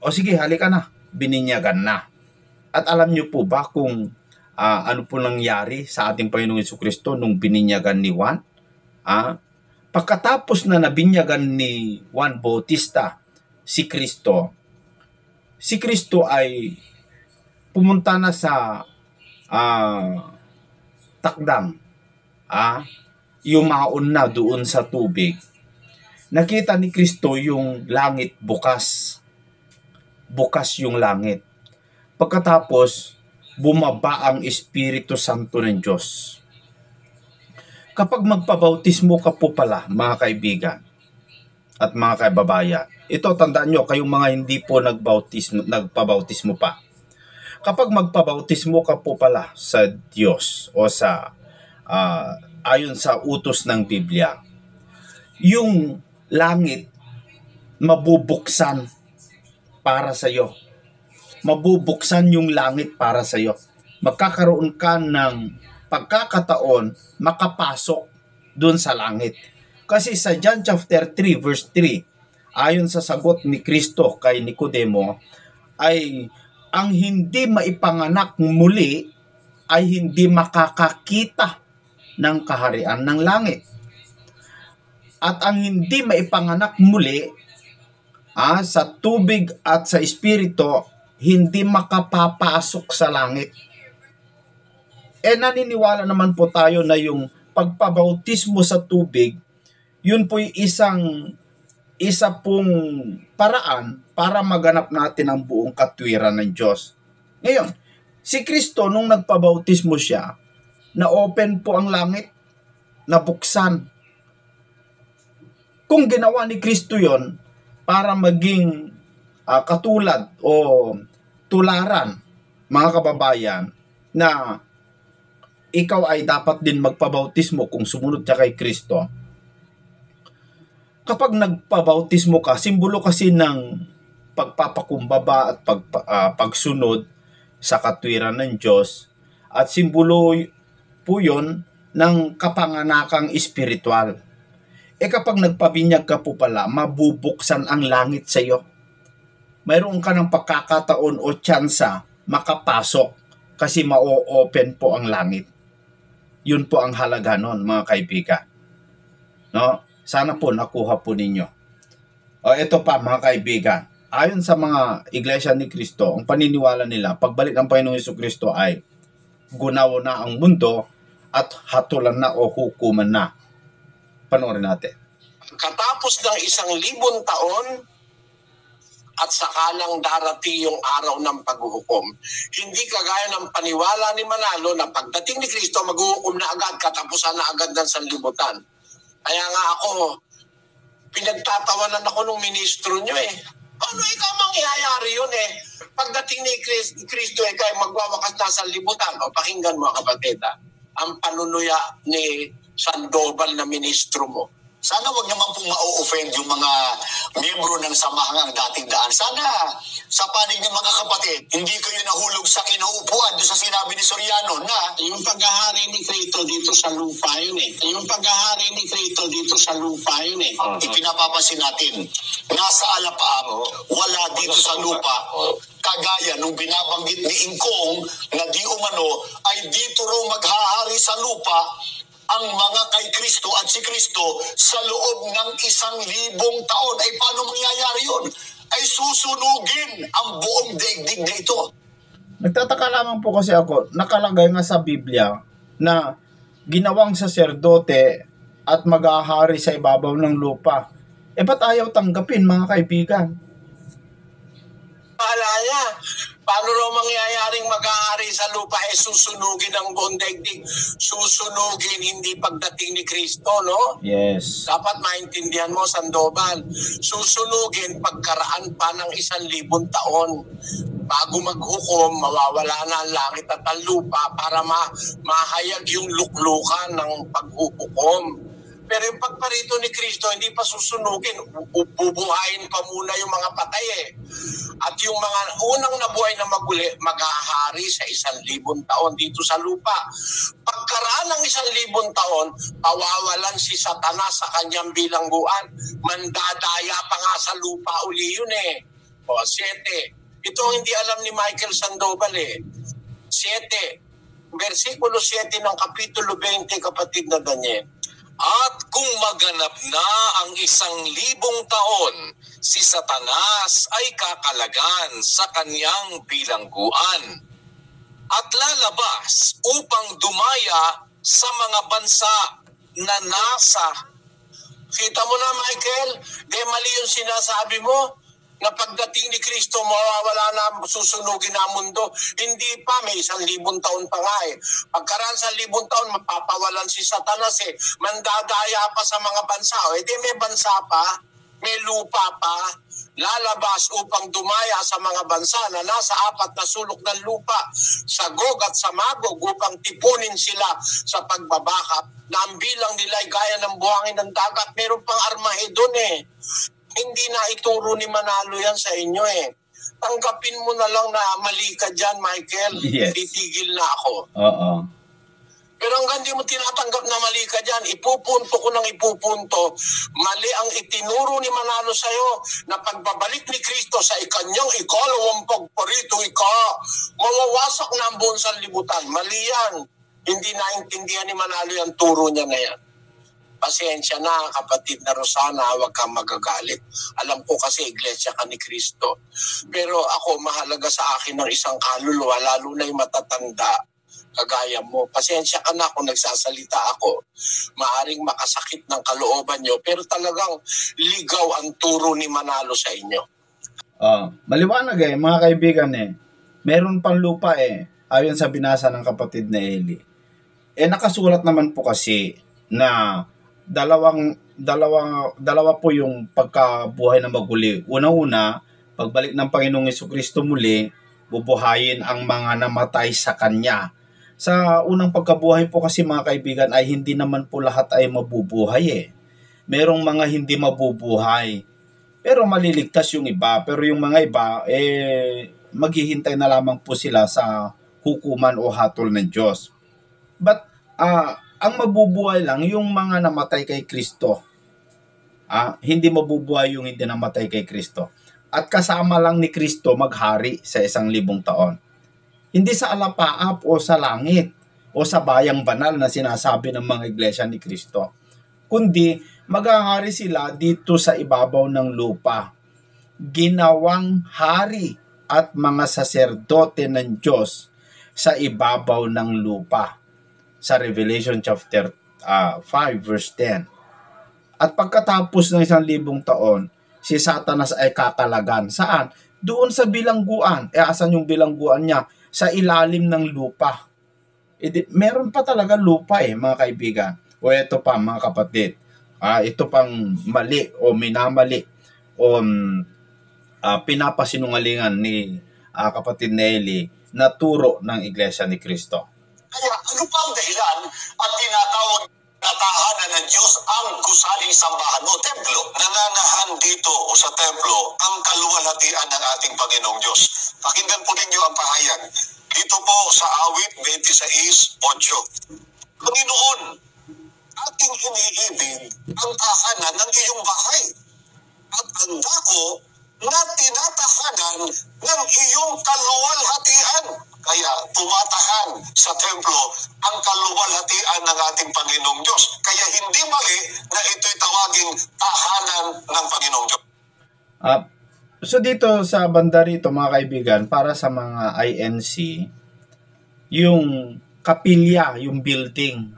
sige, halika na, bininyagan na. At alam niyo po ba kung ano po nangyari sa ating Panginoong Jesucristo nung bininyagan ni Juan? Pagkatapos na nabinyagan ni Juan Bautista si Kristo ay pumunta na sa takdang, yumaon na doon sa tubig. Nakita ni Kristo yung langit bukas. Bukas yung langit. Pagkatapos, bumaba ang Espiritu Santo ng Diyos. Kapag magpabautismo ka po pala, mga kaibigan at mga kaibabayan, ito tandaan nyo, kayong mga hindi po nagpabautismo pa. Kapag magpabautismo ka po pala sa Diyos o sa ayon sa utos ng Biblia. Yung langit mabubuksan para sa iyo. Mabubuksan yung langit para sa iyo. Magkakaroon ka ng pagkakataon makapasok doon sa langit. Kasi sa John chapter 3 verse 3, ayon sa sagot ni Kristo kay Nicodemo, ay ang hindi maipanganak muli ay hindi makakakita ng kaharian ng langit. At ang hindi maipanganak muli sa tubig at sa espiritu, hindi makapapasok sa langit. Naniniwala naman po tayo na yung pagpabautismo sa tubig, yun po'y isa pong paraan para maganap natin ang buong katwiran ng Diyos. Ngayon, si Kristo nung nagpabautismo siya, na-open po ang langit, nabuksan. Kung ginawa ni Kristo yon para maging katulad o tularan, mga kababayan, na ikaw ay dapat din magpabautismo kung sumunod ka kay Kristo. Kapag nagpabautismo ka, simbolo kasi ng pagpapakumbaba at pagsunod sa katwiran ng Diyos, at simbolo po yun ng kapanganakang espiritual. Kapag nagpabinyag ka po pala, mabubuksan ang langit sa iyo. Mayroon ka ng pagkakataon o tsansa makapasok kasi ma-open po ang langit. Yun po ang halaga nun, mga kaibigan. No? Sana po nakuha po ninyo. Ito pa, mga kaibigan. Ayon sa mga iglesia ni Kristo, ang paniniwala nila, pagbalik ng Panginoong Jesucristo ay gunaw na ang mundo at hatulan na o hukuman na. Panoorin natin. Katapos ng 1,000 taon at sakalang darating yung araw ng paghuhukom. Hindi kagaya ng paniwala ni Manalo na pagdating ni Kristo maghuhukom na agad, katapusan na agad ng sanlibutan. Kaya nga ako, pinagtatawanan ako ng ministro nyo Paano ikaw mangyayari yun Pagdating ni Kristo kaya magwawakas na sanlibutan. O pakinggan mo kapatid ang panunuya ni Sandoval na ministro mo. Sana wag naman pong ma-offend yung mga miyembro ng samahan ng dating daan. Sana sa panig ng mga kapatid, hindi kayo nahulog sa kinaupuan doon sa sinabi ni Soriano na yung paghahari ni Kristo dito sa lupa yun Yung paghahari ni Kristo dito sa lupa yun ipinapapansin natin, nasa alapaang, wala dito sa lupa. Kagaya nung binabanggit ni Ingkong na di umano ay dito raw maghahari sa lupa ang mga kay Kristo at si Kristo sa loob ng 1,000 taon. Ay paano mangyayari yun? Ay susunugin ang buong daigdig na ito. Nagtataka lamang po kasi ako, nakalagay nga sa Biblia na ginawang saserdote at maghahari sa ibabaw ng lupa. Ba't ayaw tanggapin, mga kaibigan? Alaya, paano raw mangyayaring mag-aari sa lupa susunugin ang buong daigdig? Susunugin hindi pagdating ni Kristo, no? Yes. Dapat maintindihan mo, Sandoval. Susunugin pagkaraan pa ng 1,000 taon. Bago maghukom, mawawala na ang langit at ang lupa para mahayag yung luklukan ng paghuhukom. Pero yung pagparito ni Kristo, hindi pa susunugin. Bubuhayin pa muna yung mga patay At yung mga unang nabuhay na maguli, maghahari sa 1,000 taon dito sa lupa. Pagkaraan ng 1,000 taon, pawawalan si Satanas sa kanyang bilangguan. Mandadaya pa nga sa lupa uli yun 7. Ito hindi alam ni Michael Sandoval 7. Versikulo 7 ng Kapitulo 20, kapatid na Daniel. At kung maganap na ang 1,000 taon, si Satanas ay kakalagan sa kanyang bilangguan at lalabas upang dumaya sa mga bansa na nasa. Kita mo na, Michael, mali yung sinasabi mo na pagdating ni Kristo mawawala na, susunugin na ang mundo. Hindi pa, may 1,000 taon pa nga Pagkaraan sa 1,000 taon, mapapawalan si Satanas mandadaya pa sa mga bansa. May bansa pa, may lupa pa, lalabas upang dumaya sa mga bansa na nasa 4 na sulok ng lupa, sa Gog at sa Magog, upang tipunin sila sa pagbabaka, na ang bilang nila ay gaya ng buhangin ng dagat. Meron pang Armageddon eh. Hindi na ituro ni Manalo yan sa inyo eh. Tanggapin mo na lang na mali ka dyan, Michael. Yes. Titigil na ako. Oo. Pero hanggang di mo tinatanggap na mali ka dyan, ipupunto ko ng ipupunto. Mali ang itinuro ni Manalo sa'yo na pagbabalik ni Kristo sa ikanyang ikalawang pagparito mawawasak na ang buong sanlibutan. Mali yan. Hindi naintindihan ni Manalo yung turo niya na yan. Pasensya na, kapatid na Rosana, huwag kang magagalit. Alam ko kasi iglesia ka ni Kristo. Pero ako, mahalaga sa akin ng isang kaluluwa, lalo na yung matatanda, kagaya mo. Pasensya ka na kung nagsasalita ako. Maaring makasakit ng kalooban nyo, pero talagang ligaw ang turo ni Manalo sa inyo. Maliwanag mga kaibigan Meron pang lupa ayon sa binasa ng kapatid na Eli. Nakasulat naman po kasi na dalawa po yung pagkabuhay na maguli. Una-una, pagbalik ng Panginoong Jesucristo muli, bubuhayin ang mga namatay sa Kanya. Sa unang pagkabuhay po kasi mga kaibigan ay hindi naman po lahat ay mabubuhay Merong mga hindi mabubuhay. Pero maliligtas yung iba. Pero yung mga iba, maghihintay na lamang po sila sa hukuman o hatol ng Diyos. But, ang mabubuhay lang yung mga namatay kay Kristo. Hindi mabubuhay yung hindi namatay kay Kristo. At kasama lang ni Kristo maghari sa 1,000 taon. Hindi sa alapaap o sa langit o sa bayang banal na sinasabi ng mga iglesia ni Kristo. Kundi maghahari sila dito sa ibabaw ng lupa. Ginawang hari at mga saserdote ng Diyos sa ibabaw ng lupa. Sa Revelation chapter 5 verse 10. At pagkatapos ng 1,000 taon, si Satanas ay kakalagan. Saan? Doon sa bilangguan. Asan yung bilangguan niya? Sa ilalim ng lupa. Meron pa talaga lupa mga kaibigan. O ito pa mga kapatid. Ito pang mali o minamali o pinapasinungalingan ni kapatid Nelly na turo ng Iglesia ni Cristo. Kaya ano pa ang dahilan at tinatawag na tahanan ng Diyos ang gusaling sambahan o templo? Nananahan dito o sa templo ang kaluwalhatian ng ating Panginoong Diyos. Pakinggan po ninyo ang pahayag. Dito po sa awit 26:8. Panginoon, ating iniibig ang tahanan ng iyong bahay at ang dako na tinatahanan ng iyong kaluwalhatian. Kaya tumatahan sa templo ang kaluwalhatian ng ating Panginoong Diyos. Kaya hindi mali na ito'y tawaging tahanan ng Panginoong Diyos. So dito sa banda rito mga kaibigan, para sa mga INC, yung kapilya, yung building,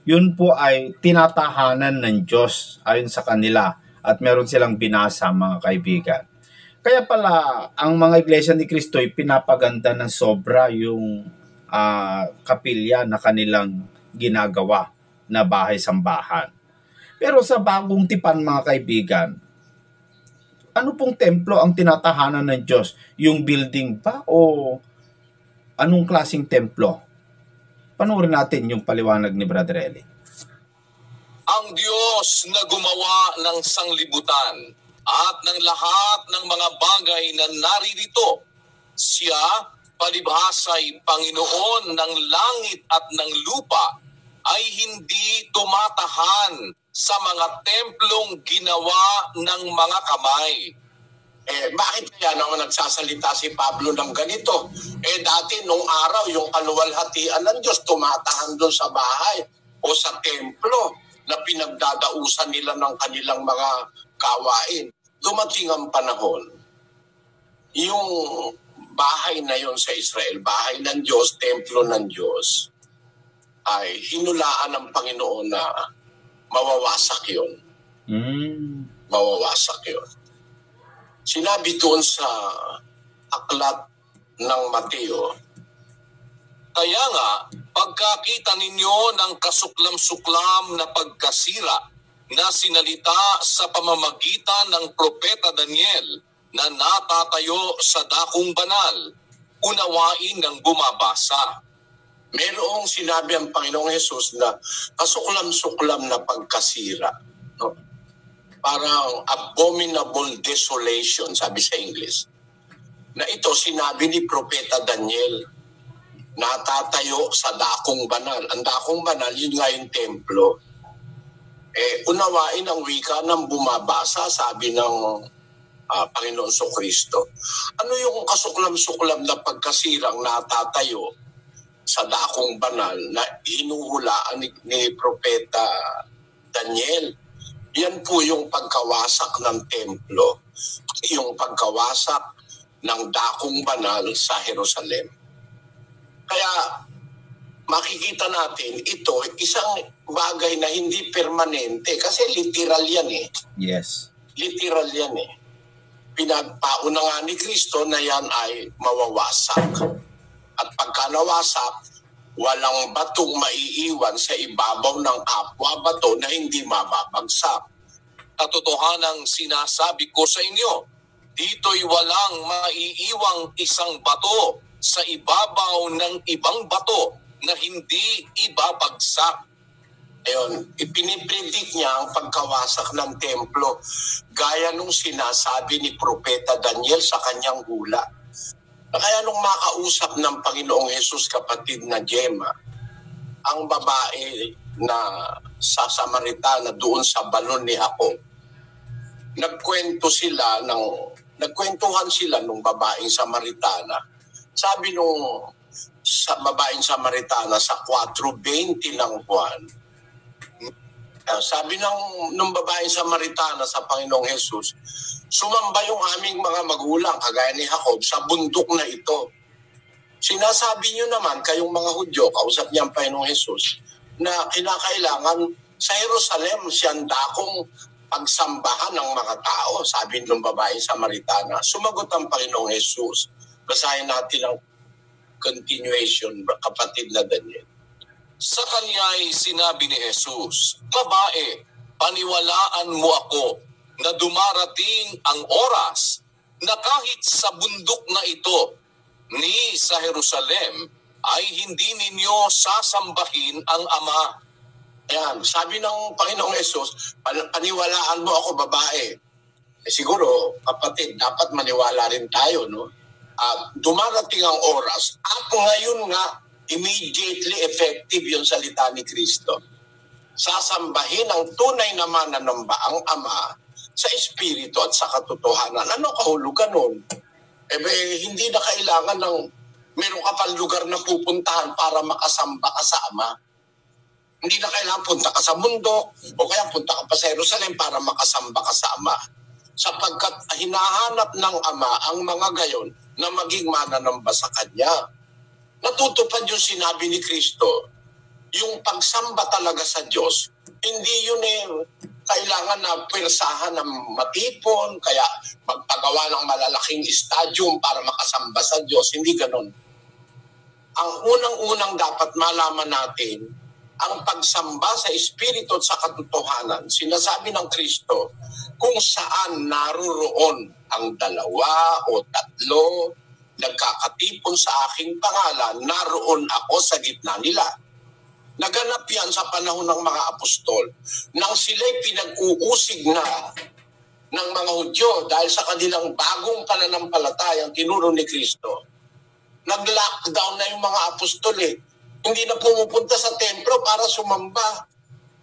yun po ay tinatahanan ng Diyos ayon sa kanila at meron silang binasa mga kaibigan. Kaya pala ang mga iglesia ni Cristo ay pinapaganda ng sobra yung kapilya na kanilang ginagawa na bahay-sambahan. Pero sa bagong tipan mga kaibigan, ano pong templo ang tinatahanan ng Diyos? Yung building ba o anong klaseng templo? Panoorin natin yung paliwanag ni Brother Eli. Ang Diyos na gumawa ng sanglibutan at ng lahat ng mga bagay na naririto, siya, palibhasay Panginoon ng langit at ng lupa, ay hindi tumatahan sa mga templong ginawa ng mga kamay. Bakit kaya naman nagsasalita si Pablo ng ganito? Dati nung araw, yung kaluwalhatian ng Diyos tumatahan doon sa bahay o sa templo na pinagdadausan nila ng kanilang mga gawain. Dumating ang panahon, yung bahay na yon sa Israel, bahay ng Diyos, templo ng Diyos, ay hinulaan ng Panginoon na mawawasak yun. Mawawasak yun. Sinabi doon sa aklat ng Mateo, kaya nga, pagkakita ninyo ng kasuklam-suklam na pagkasira na sinalita sa pamamagitan ng propeta Daniel, na natatayo sa dakong banal, unawain ng bumabasa. Merong sinabi ang Panginoong Hesus na kasuklam-suklam na pagkasira. No? Parang abominable desolation, sabi sa English. Na ito sinabi ni Propeta Daniel, natatayo sa dakong banal. Ang dakong banal, yun nga yung templo. Unawain ang wika ng bumabasa, sabi ng Panginoon Kristo. Ano yung kasuklam-suklam na pagkasirang natatayo sa dakong banal na hinuhulaan ni Propeta Daniel? Yan po yung pagkawasak ng templo, yung pagkawasak ng dakong banal sa Jerusalem. Kaya makikita natin ito, isang bagay na hindi permanente kasi literal yan eh. Yes. Literal yan eh. Pinagpauna nga ni Kristo na yan ay mawawasak. At pagka nawasak, walang batong maiiwan sa ibabaw ng kapwa bato na hindi mababagsak. Katotohanang sinasabi ko sa inyo, dito'y walang maiiwang isang bato sa ibabaw ng ibang bato na hindi ibabagsak. Ayun, ipinipredict niya ang pagkawasak ng templo gaya nung sinasabi ni Propeta Daniel sa kanyang hula. Kaya nung makausap ng Panginoong Hesus, kapatid na Gemma, ang babae na sa Samaritana doon sa balon ni Jacob, nagkwentuhan sila nung babaeng Samaritana. Sabi nung sa babaeng Samaritana sa 4:20 ng Juan, sabi nung babaeng Samaritana sa Panginoong Hesus, sumamba yung aming mga magulang, kagaya ni Jacob, sa bundok na ito. Sinasabi nyo naman, kayong mga Hudyo, kausap niya ang Panginoong Hesus, na kinakailangan sa Jerusalem siyang dakong pagsambahan ng mga tao, sabi ng babaeng Samaritana. Sumagot ang Panginoong Hesus. Basahin natin ang continuation, kapatid na Daniel. Sa kanya'y sinabi ni Jesus, babae, paniwalaan mo ako na dumarating ang oras na kahit sa bundok na ito ni sa Jerusalem ay hindi ninyo sasambahin ang Ama. Ayan, sabi ng Panginoong Hesus, paniwalaan mo ako babae. Siguro, kapatid, dapat maniwala rin tayo, no? Dumarating ang oras at ngayon nga, immediately effective yung salita ni Kristo. Sasambahin ang tunay na mananamba ang Ama sa Espiritu at sa katotohanan. Ano kahulugan nun? Hindi na kailangan ng meron ka pang lugar na pupuntahan para makasamba ka sa Ama. Hindi na kailangan punta ka sa mundo o kaya punta ka pa sa Jerusalem para makasamba ka sa Ama. Sapagkat hinahanap ng Ama ang mga gayon na maging mananamba sa Kanya. Natutupad yung sinabi ni Kristo, yung pagsamba talaga sa Diyos, hindi yun kailangan na pwersahan ng matipon, kaya magpagawa ng malalaking stadium para makasamba sa Diyos. Hindi ganun. Ang unang-unang dapat malaman natin, ang pagsamba sa Espiritu at sa katotohanan, sinasabi ng Kristo, kung saan naroon ang dalawa o tatlo, nagkakatipon sa aking pangalan, naroon ako sa gitna nila. Naganap yan sa panahon ng mga apostol nang sila'y pinag-uusig na ng mga Hudyo dahil sa kanilang bagong pananampalatayang tinuro ni Kristo. Nag-lockdown na yung mga apostol Hindi na pumupunta sa templo para sumamba.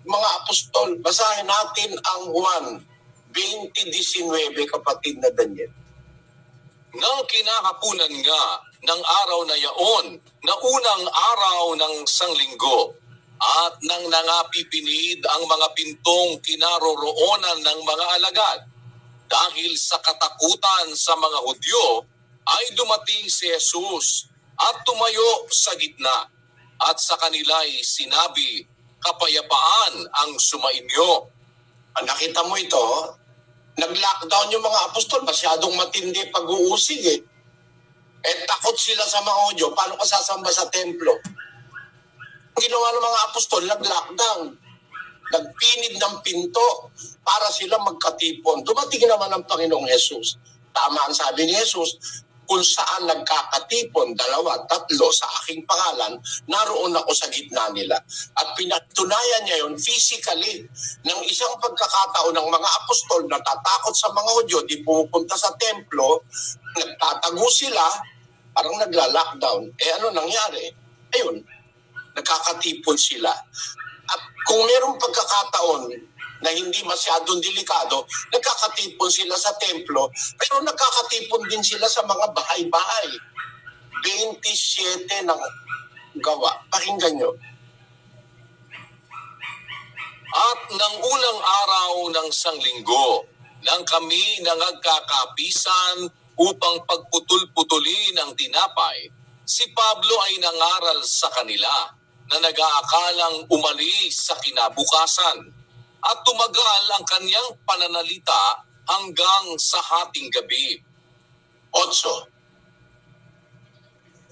Mga apostol, basahin natin ang Juan 20:19, kapatid na Daniel. Nang kinahapunan nga ng araw na yaon, na unang araw ng sanglinggo, at nang nangapipinid ang mga pintong kinaroroonan ng mga alagad, dahil sa katakutan sa mga Hudyo, ay dumating si Jesus at tumayo sa gitna, at sa kanila'y sinabi, kapayapaan ang sumainyo. Nakita mo ito? Nag-lockdown yung mga apostol, masyadong matindi pag-uusig takot sila sa mga Hudyo, paano ka sasamba sa templo? Ang ginawa ng mga apostol, nag-lockdown. Nagpinid ng pinto para sila magkatipon. Dumating naman ang Panginoong Jesus. Tama ang sabi ni Jesus, kung saan nagkakatipon 2, 3 sa aking pangalan, naroon ako sa gitna nila. At pinatunayan niya yun physically ng isang pagkakataon ng mga apostol na tatakot sa mga Hudyo, di pumupunta sa templo, nagtatago sila, parang nagla-lockdown. Ano nangyari? Ayun, nagkakatipon sila. At kung mayroong pagkakataon na hindi masyadong delikado, nagkakatipon sila sa templo, pero nagkakatipon din sila sa mga bahay-bahay. 27 ng gawa. Pakinggan nyo. At ng unang araw ng sanglinggo, nang kami nangagkakapisan upang pagputol-putuli ng tinapay, si Pablo ay nangaral sa kanila na nag-aakalang umalis sa kinabukasan. At tumagal ang kanyang pananalita hanggang sa hating gabi. 8.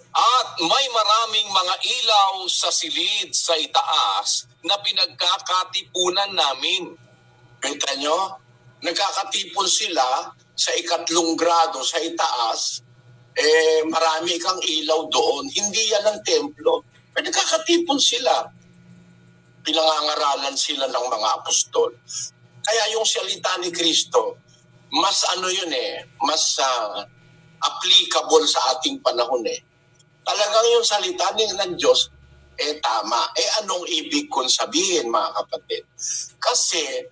At may maraming mga ilaw sa silid sa itaas na pinagkakatipunan namin. Kita nyo? Nagkakatipon sila sa 3 grado sa itaas, marami kang ilaw doon. Hindi yan ang templo. Pero nagkakatipon sila. Pinangangaralan sila ng mga apostol. Kaya yung salita ni Kristo, mas mas applicable sa ating panahon Talagang yung salita ng Diyos, tama. Anong ibig kong sabihin, mga kapatid? Kasi,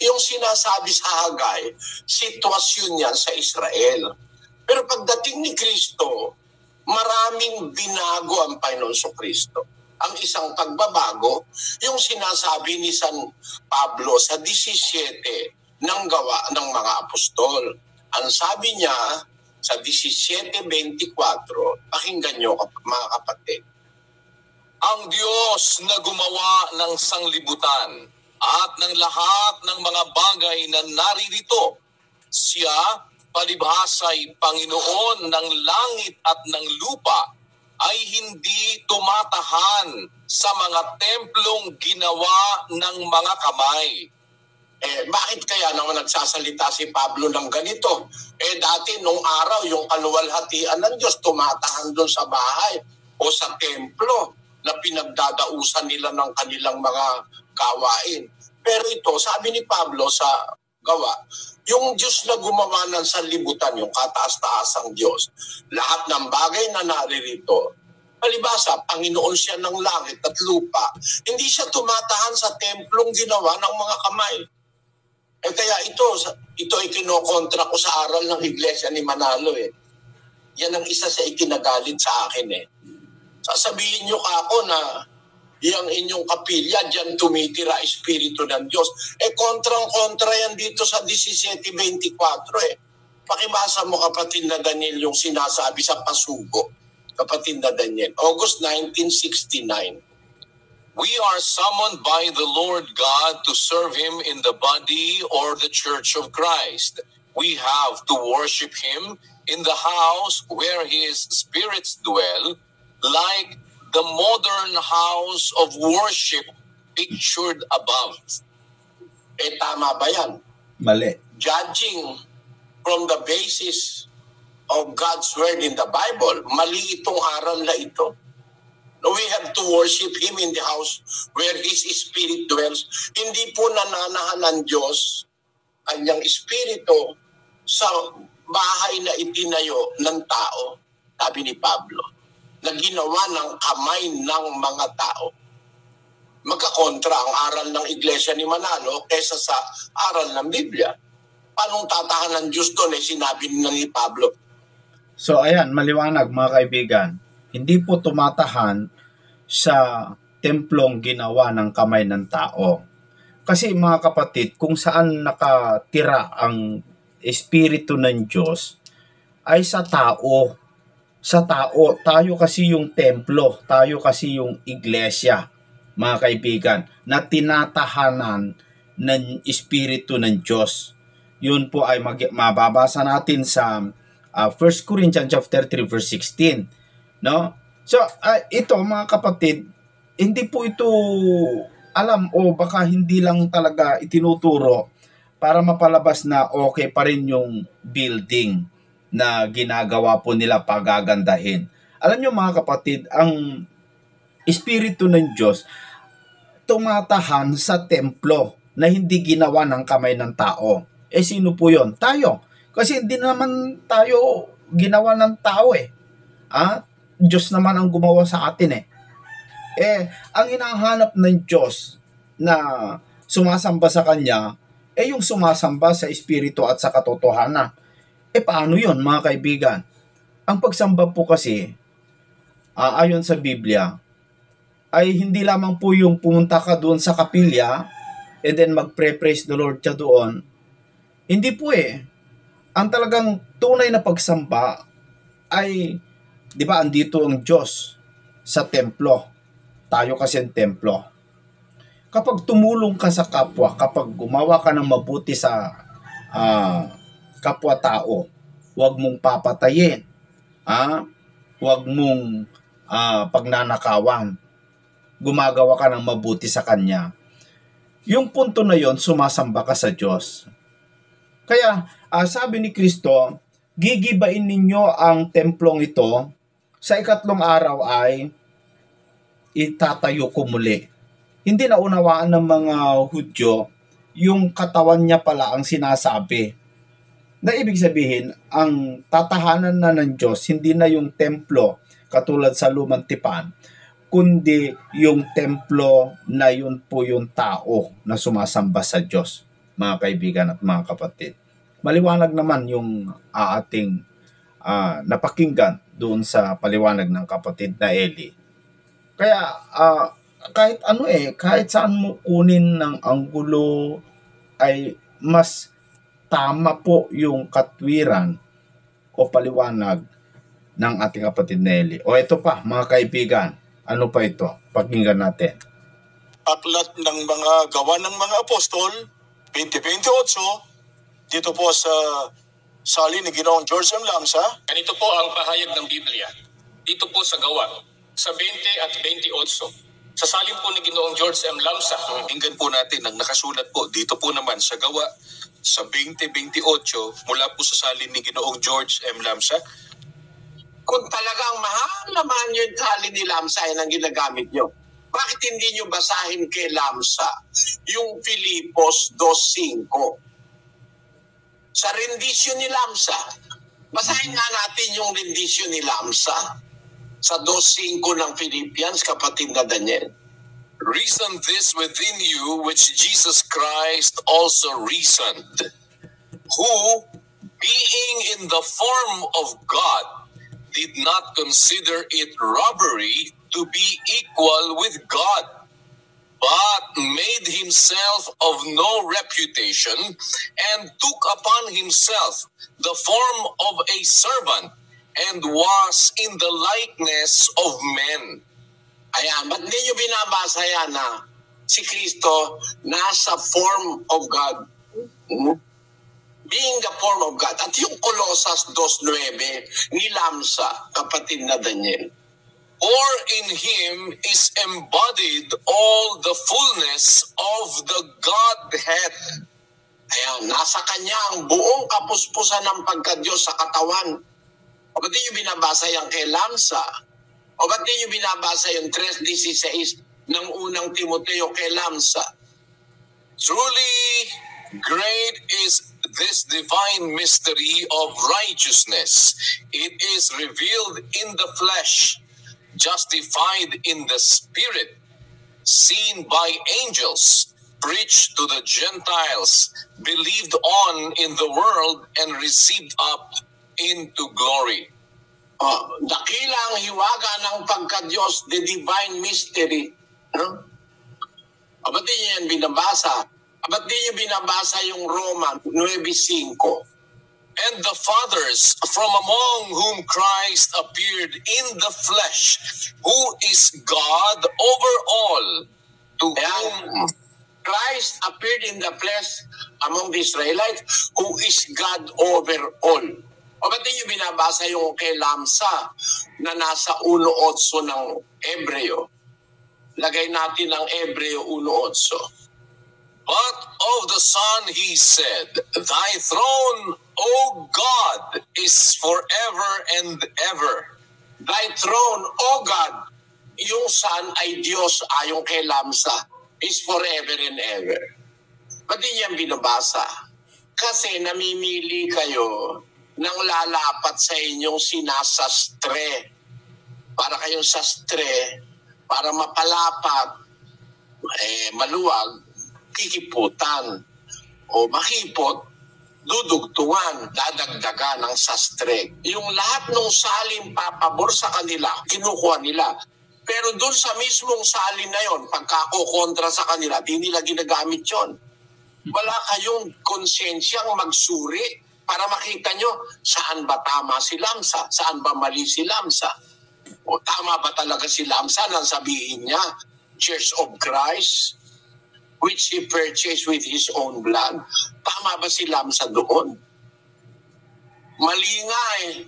yung sinasabi sa Hagay, sitwasyon yan sa Israel. Pero pagdating ni Kristo, maraming binago ang Panginoon Kristo. Ang isang pagbabago, yung sinasabi ni San Pablo sa 17 ng gawa ng mga apostol. Ang sabi niya sa 17:24, pakinggan nyo mga kapatid. Ang Diyos na gumawa ng sanglibutan at ng lahat ng mga bagay na naririto, siya palibhasay Panginoon ng langit at ng lupa, ay hindi tumatahan sa mga templong ginawa ng mga kamay. Bakit kaya naman nagsasalita si Pablo ng ganito? Dati nung araw, yung kaluwalhatian ng Diyos tumatahan doon sa bahay o sa templo na pinagdadausan nila ng kanilang mga gawain. Pero ito, sabi ni Pablo sa gawa, yung Diyos na gumawa ng sanlibutan, yung kataas-taasang Diyos, lahat ng bagay na naririto, palibasa, Panginoon siya ng langit at lupa, hindi siya tumatahan sa templong ginawa ng mga kamay. Kaya ito ay kinokontra ko sa aral ng Iglesia ni Manalo. Yan ang isa sa ikinagalit sa akin. Sasabihin nyo ako na yung inyong kapilya, diyan tumitira Espiritu ng Diyos. Kontrang-kontra yan dito sa 17:24. Pakibasa mo, kapatid na Daniel, yung sinasabi sa pasugo. Kapatid na Daniel, August 1969. We are summoned by the Lord God to serve Him in the body or the church of Christ. We have to worship Him in the house where His spirits dwell, like the modern house of worship pictured above. Tama ba yan? Mali. Judging from the basis of God's word in the Bible, mali itong aral na ito. We have to worship Him in the house where His Spirit dwells. Hindi po nananahan ng Diyos, kanyang Espiritu, sa bahay na itinayo ng tao, sabi ni Pablo, na ginawa ng kamay ng mga tao. Magkakontra ang aral ng Iglesia ni Manalo kaysa sa aral ng Biblia. Paanong tatahan ng Diyos doon sinabi ni Pablo? So ayan, maliwanag mga kaibigan. Hindi po tumatahan sa templong ginawa ng kamay ng tao. Kasi mga kapatid, kung saan nakatira ang Espiritu ng Diyos ay sa tao. Sa tao, tayo kasi yung templo, tayo kasi yung iglesia, mga kaibigan, na tinatahanan ng Espiritu ng Diyos. Yun po ay mababasa natin sa 1 Corinthians chapter 3 verse 16, no? So ito mga kapatid, hindi po ito alam o baka hindi lang talaga itinuturo para mapalabas na okay pa rin yung building na ginagawa po nila pagagandahin. Alam nyo mga kapatid, ang Espiritu ng Diyos tumatahan sa templo na hindi ginawa ng kamay ng tao. Sino po yon? Tayo. Kasi hindi naman tayo ginawa ng tao Diyos naman ang gumawa sa atin ang hinahanap ng Diyos na sumasamba sa Kanya, yung sumasamba sa Espiritu at sa katotohanan. Paano yon mga kaibigan? Ang pagsamba po kasi, ayon sa Biblia, ay hindi lamang po yung pumunta ka doon sa kapilya and then magpre-praise the Lord ka doon. Hindi po Ang talagang tunay na pagsamba ay, di ba, andito ang Diyos sa templo. Tayo kasi ang templo. Kapag tumulong ka sa kapwa, kapag gumawa ka ng mabuti sa kapwa-tao, huwag mong papatayin. Huwag mong pagnanakawan. Gumagawa ka ng mabuti sa Kanya. Yung punto na yon, sumasamba ka sa Diyos. Kaya, sabi ni Kristo, gigibain ninyo ang templong ito, sa ikatlong araw ay itatayo ko muli. Hindi na unawaan ng mga Hudyo, yung katawan niya pala ang sinasabi. Na ibig sabihin, ang tatahanan na ng Diyos, hindi na yung templo, katulad sa lumang tipan, kundi yung templo na yun po yung tao na sumasamba sa Diyos, mga kaibigan at mga kapatid. Maliwanag naman yung ating napakinggan doon sa paliwanag ng kapatid na Eli. Kaya kahit saan mo kunin ng anggulo ay mas tama po yung katwiran o paliwanag ng ating kapatid na Eli. O ito pa mga kaibigan, ano pa ito? Pakinggan natin. Aklat ng mga gawa ng mga apostol, 20:28, dito po sa sali ni Ginoong George M. Lamsa. Ganito po ang pahayag ng Biblia. Dito po sa gawa, sa 20 at 28. Sa salin po ni Ginoong George M. Lamsa. Pakinggan po natin ang nakasulat po dito po naman sa gawa, sa 20:28, mula po sa salin ni Ginoong George M. Lamsa. Kung talagang mahal nyo yung tali ni Lamsa, yan ang ginagamit nyo. Bakit hindi nyo basahin kay Lamsa yung Filipos 2:5? Sa rendisyon ni Lamsa, basahin nga natin yung rendisyon ni Lamsa sa 2:5 ng Philippians, kapatid na Daniel. Reason this within you which Jesus Christ also reasoned, who, being in the form of God, did not consider it robbery to be equal with God, but made himself of no reputation, and took upon himself the form of a servant, and was in the likeness of men. Ayan, ba't hindi nyo binabasa yan na si Kristo nasa form of God? Being the form of God. At yung Colossus 2:9 ni Lamsa, kapatid na Daniel. For in him is embodied all the fullness of the Godhead. Ayan, nasa kanya ang buong kapuspusan ng pagka-Diyos sa katawan. O ba't di nyo binabasa yan kay Lamsa? O ba't di nyo binabasa yung 3:16 ng unang Timoteo kay Lamsa? Truly great is this divine mystery of righteousness. It is revealed in the flesh, justified in the spirit, seen by angels, preached to the Gentiles, believed on in the world, and received up into glory. Dakila ang hiwaga ng pagka-Diyos, the divine mystery. Ba't di nyo yan binabasa? Ba't di nyo binabasa yung Roma 9:5? And the fathers from among whom Christ appeared in the flesh, who is God over all, to whom Christ appeared in the flesh among the Israelites, who is God over all. O ba't di nyo binabasa yung kay Lamsa na nasa 1:8 ng Hebreo? Lagay natin ang Hebreo 1:8. But of the Son he said, Thy throne, O God, is forever and ever. Thy throne, O God, yung Son ay Diyos ayon kay Lamsa, is forever and ever. Ba't di yan binabasa? Kasi namimili kayo ng lalapat sa inyong sinasastre. Para kayong sastre, para mapalapat, maluwag, kikiputan. O makipot, dudugtungan, dadagdagan ng sastre. Yung lahat ng salin papabor sa kanila, kinukuha nila. Pero doon sa mismong salin na yon, pagkakukontra sa kanila, di nila ginagamit yon. Wala kayong konsensyang magsuri para makita nyo saan ba tama si Lamsa, saan ba mali si Lamsa. O tama ba talaga si Lamsa nang sabihin niya, Church of Christ, which he purchased with his own blood. Tama ba si Lamsa doon? Mali nga eh.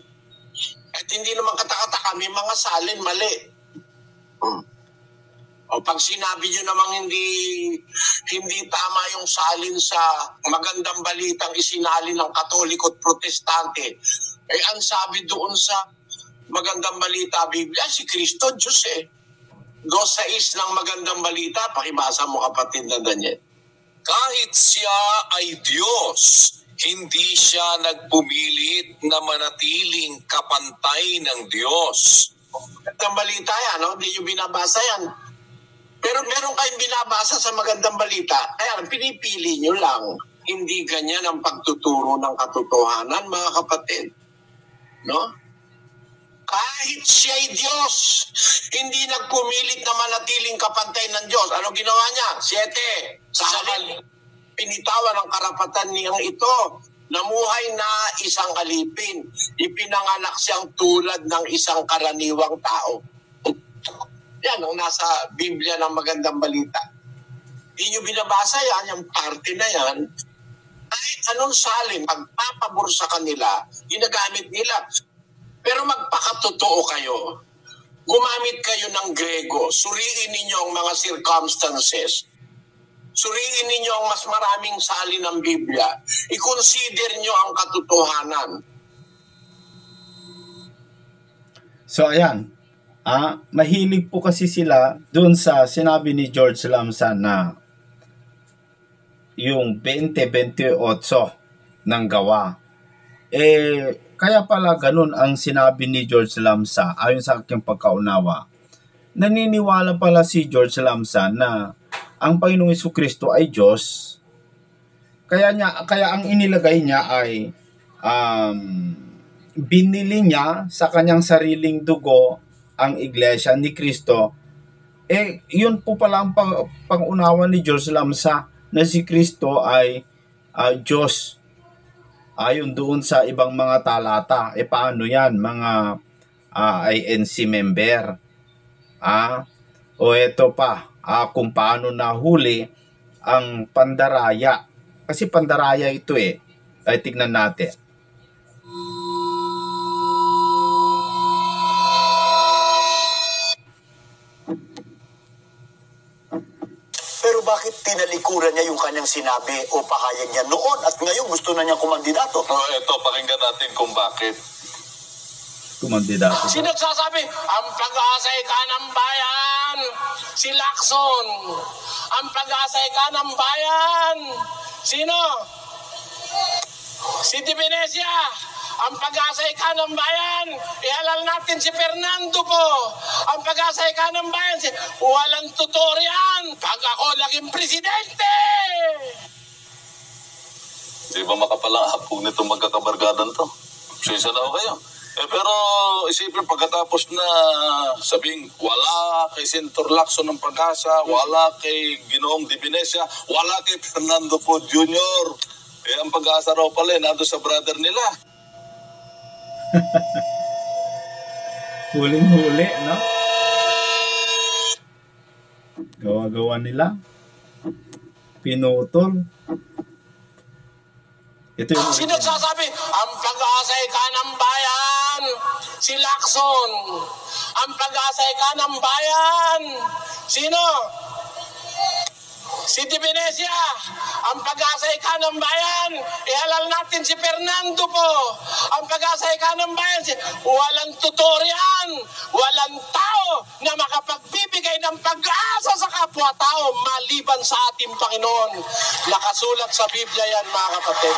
At hindi naman katakataka, may mga salin mali. O pag sinabi nyo namang hindi tama yung salin sa magandang balitang isinalin ng Katoliko at Protestante, ang sabi doon sa magandang balita Biblia, si Kristo Diyos eh. 2:6 ng magandang balita, pakibasa mo kapatid na Daniel. Kahit siya ay Diyos, hindi siya nagpumilit na manatiling kapantay ng Diyos. Magandang balita yan, no? Hindi nyo binabasa yan. Pero meron kayong binabasa sa magandang balita, kaya pinipili nyo lang. Hindi ganyan ang pagtuturo ng katotohanan, mga kapatid. No? Kahit siya'y Diyos, hindi nagpumilit na manatiling kapantay ng Diyos. Ano ginawa niya? 7. Sa halip, pinitawan ang karapatan niyang ito. Namuhay na isang alipin. Ipinanganak siyang tulad ng isang karaniwang tao. Yan ang nasa Biblia ng magandang balita. Hindi nyo binabasa yan, yung parte na yan. Kahit anong salin, pagpapabor sa kanila, ginagamit nila. Pero magpakatotoo kayo. Gumamit kayo ng Grego. Suriin ninyo ang mga circumstances. Suriin ninyo ang mas maraming salin ng Biblia. I-consider nyo ang katotohanan. So ayan, mahilig po kasi sila doon sa sinabi ni George Lamsa na yung 20-28 ng gawa. Kaya pala ganun ang sinabi ni George Lamsa ayon sa aking pagkaunawa. Naniniwala pala si George Lamsa na ang Panginoong Jesucristo ay Diyos. Kaya ang inilagay niya ay binili niya sa kanyang sariling dugo ang iglesia ni Kristo. Yun po pala ang pangunawa ni George Lamsa na si Kristo ay Diyos. Ayon doon sa ibang mga talata. Paano yan mga INC member? O eto pa, kung paano nahuli ang pandaraya. Kasi pandaraya ito ay tignan natin. Pero bakit tinalikuran niya yung kanyang sinabi o pahayag niya noon at ngayon gusto na niyang kumandidato? Ito, pakinggan natin kung bakit. Kumandidato. Sino nagsasabi? Ang pag-aasay ka ng bayan, si Lacson. Ang pag-aasay ka ng bayan, sino? Si Di Venecia. Ang pag-aasay ka ng bayan, ihalal natin si Fernando po. Ang pag-aasay ka ng bayan, walang tutorian pag ako naging presidente. Di ba makapalang hapog nito magkakabargadan to? Sisa na ako kayo. Pero isipin pagkatapos na sabing wala kay Senator Lacson ng Pag-asa, wala kay Ginoong Di Venecia, wala kay Fernando po Jr. Ang Pag-asa raw pala nando sa brother nila. Huling-huli, no? Gawa-gawa nila. Pinutol. Ito yung Sino nagsasabi? Ang pag-aasay ka ng bayan, si Lacson. Ang pag-aasay ka ng bayan, sino? City Venecia, ang pag-asa ay kanang bayan. Ihalal natin si Fernando po. Ang pag-asa ay kanang bayan. Walang tutorian, walang tao na makapagbibigay ng pag-asa sa kapwa-tao maliban sa ating Panginoon. Nakasulat sa Biblia yan, mga kapatid.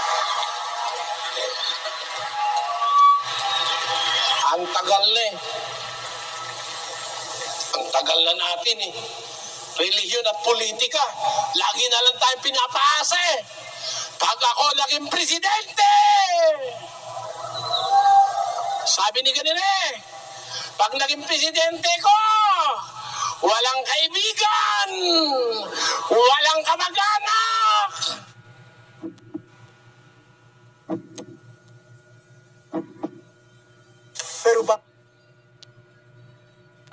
Ang tagal na eh. Ang tagal na natin eh. Relihiyon at politika. Lagi na lang tayong pinapaasa eh. Pag ako naging presidente, sabi ni ganun eh, pag naging presidente ko, walang kaibigan, walang kamag-anak. Pero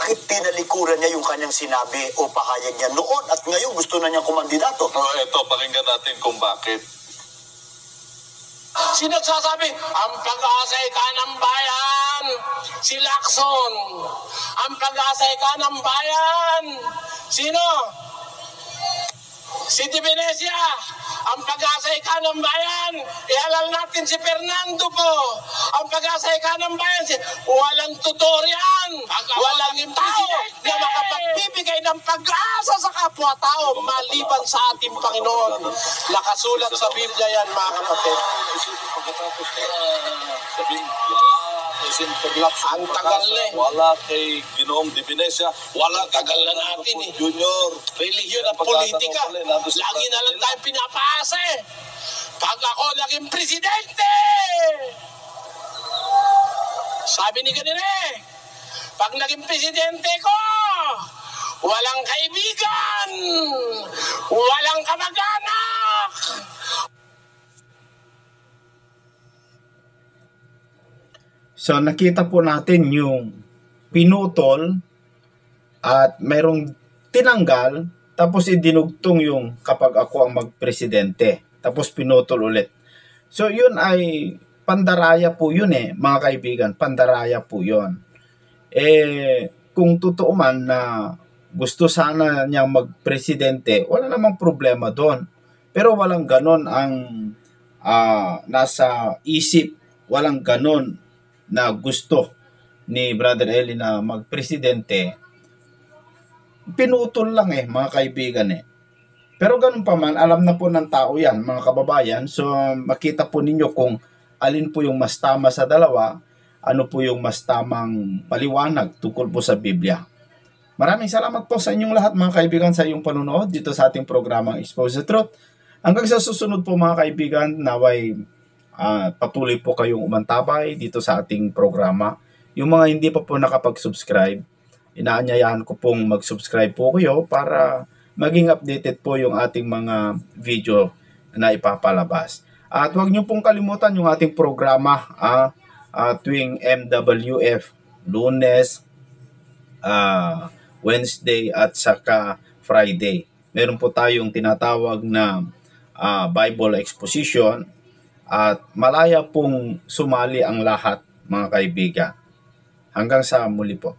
bakit tinalikuran niya yung kanyang sinabi o pahayag niya noon at ngayon gusto na niyang kumandidato? Ito, pakinggan natin kung bakit. Sino nagsasabi? Ang pag-asa ay kanang bayan. Si Lacson. Ang pag-asa ay kanang bayan. Sino? City Venecia. Ang pag-asa ay kanang bayan. Ihalal natin si Fernando po. Ang pag-asa ay kanang bayan. Walang tutorian. Walang tao na makapagbibigay ng pag-asa sa kapwa-tao maliban sa ating Panginoon. Nakasulat sa Biblia yan, mga kapatid. Pagkatapos sabihin, ang tagal na eh. wala kay Ginoong Di Venecia, wala tagal na natin eh. Junior. Relihiyon at politika. Lagi na lang tayong pinapaasa eh. Pag ako naging presidente, sabi ni ganun eh, pag naging presidente ko, walang kaibigan, walang kamag-anak. So nakita po natin yung pinutol at mayroong tinanggal tapos idinugtong yung kapag ako ang magpresidente tapos pinutol ulit. So yun ay pandaraya po yun mga kaibigan, pandaraya po yun. Kung totoo man na gusto sana niyang magpresidente, wala namang problema doon. Pero walang ganon ang nasa isip, walang ganon na gusto ni Brother Eli na magpresidente. Pinutol lang mga kaibigan Pero ganun pa man, alam na po ng tao yan, mga kababayan. So makita po ninyo kung alin po yung mas tama sa dalawa, ano po yung mas tamang paliwanag tungkol po sa Biblia. Maraming salamat po sa inyong lahat, mga kaibigan, sa iyong panunood dito sa ating programang Expose the Truth. Hanggang sa susunod po, mga kaibigan, naway patuloy po kayong umantabay dito sa ating programa. Yung mga hindi pa po nakapag-subscribe, inaanyayahan ko pong mag-subscribe po kayo para maging updated po yung ating mga video na ipapalabas. At huwag niyo pong kalimutan yung ating programa tuwing MWF, Lunes, Wednesday at saka Friday. Meron po tayong tinatawag na Bible Exposition at malaya pong sumali ang lahat, mga kaibigan. Hanggang sa muli po.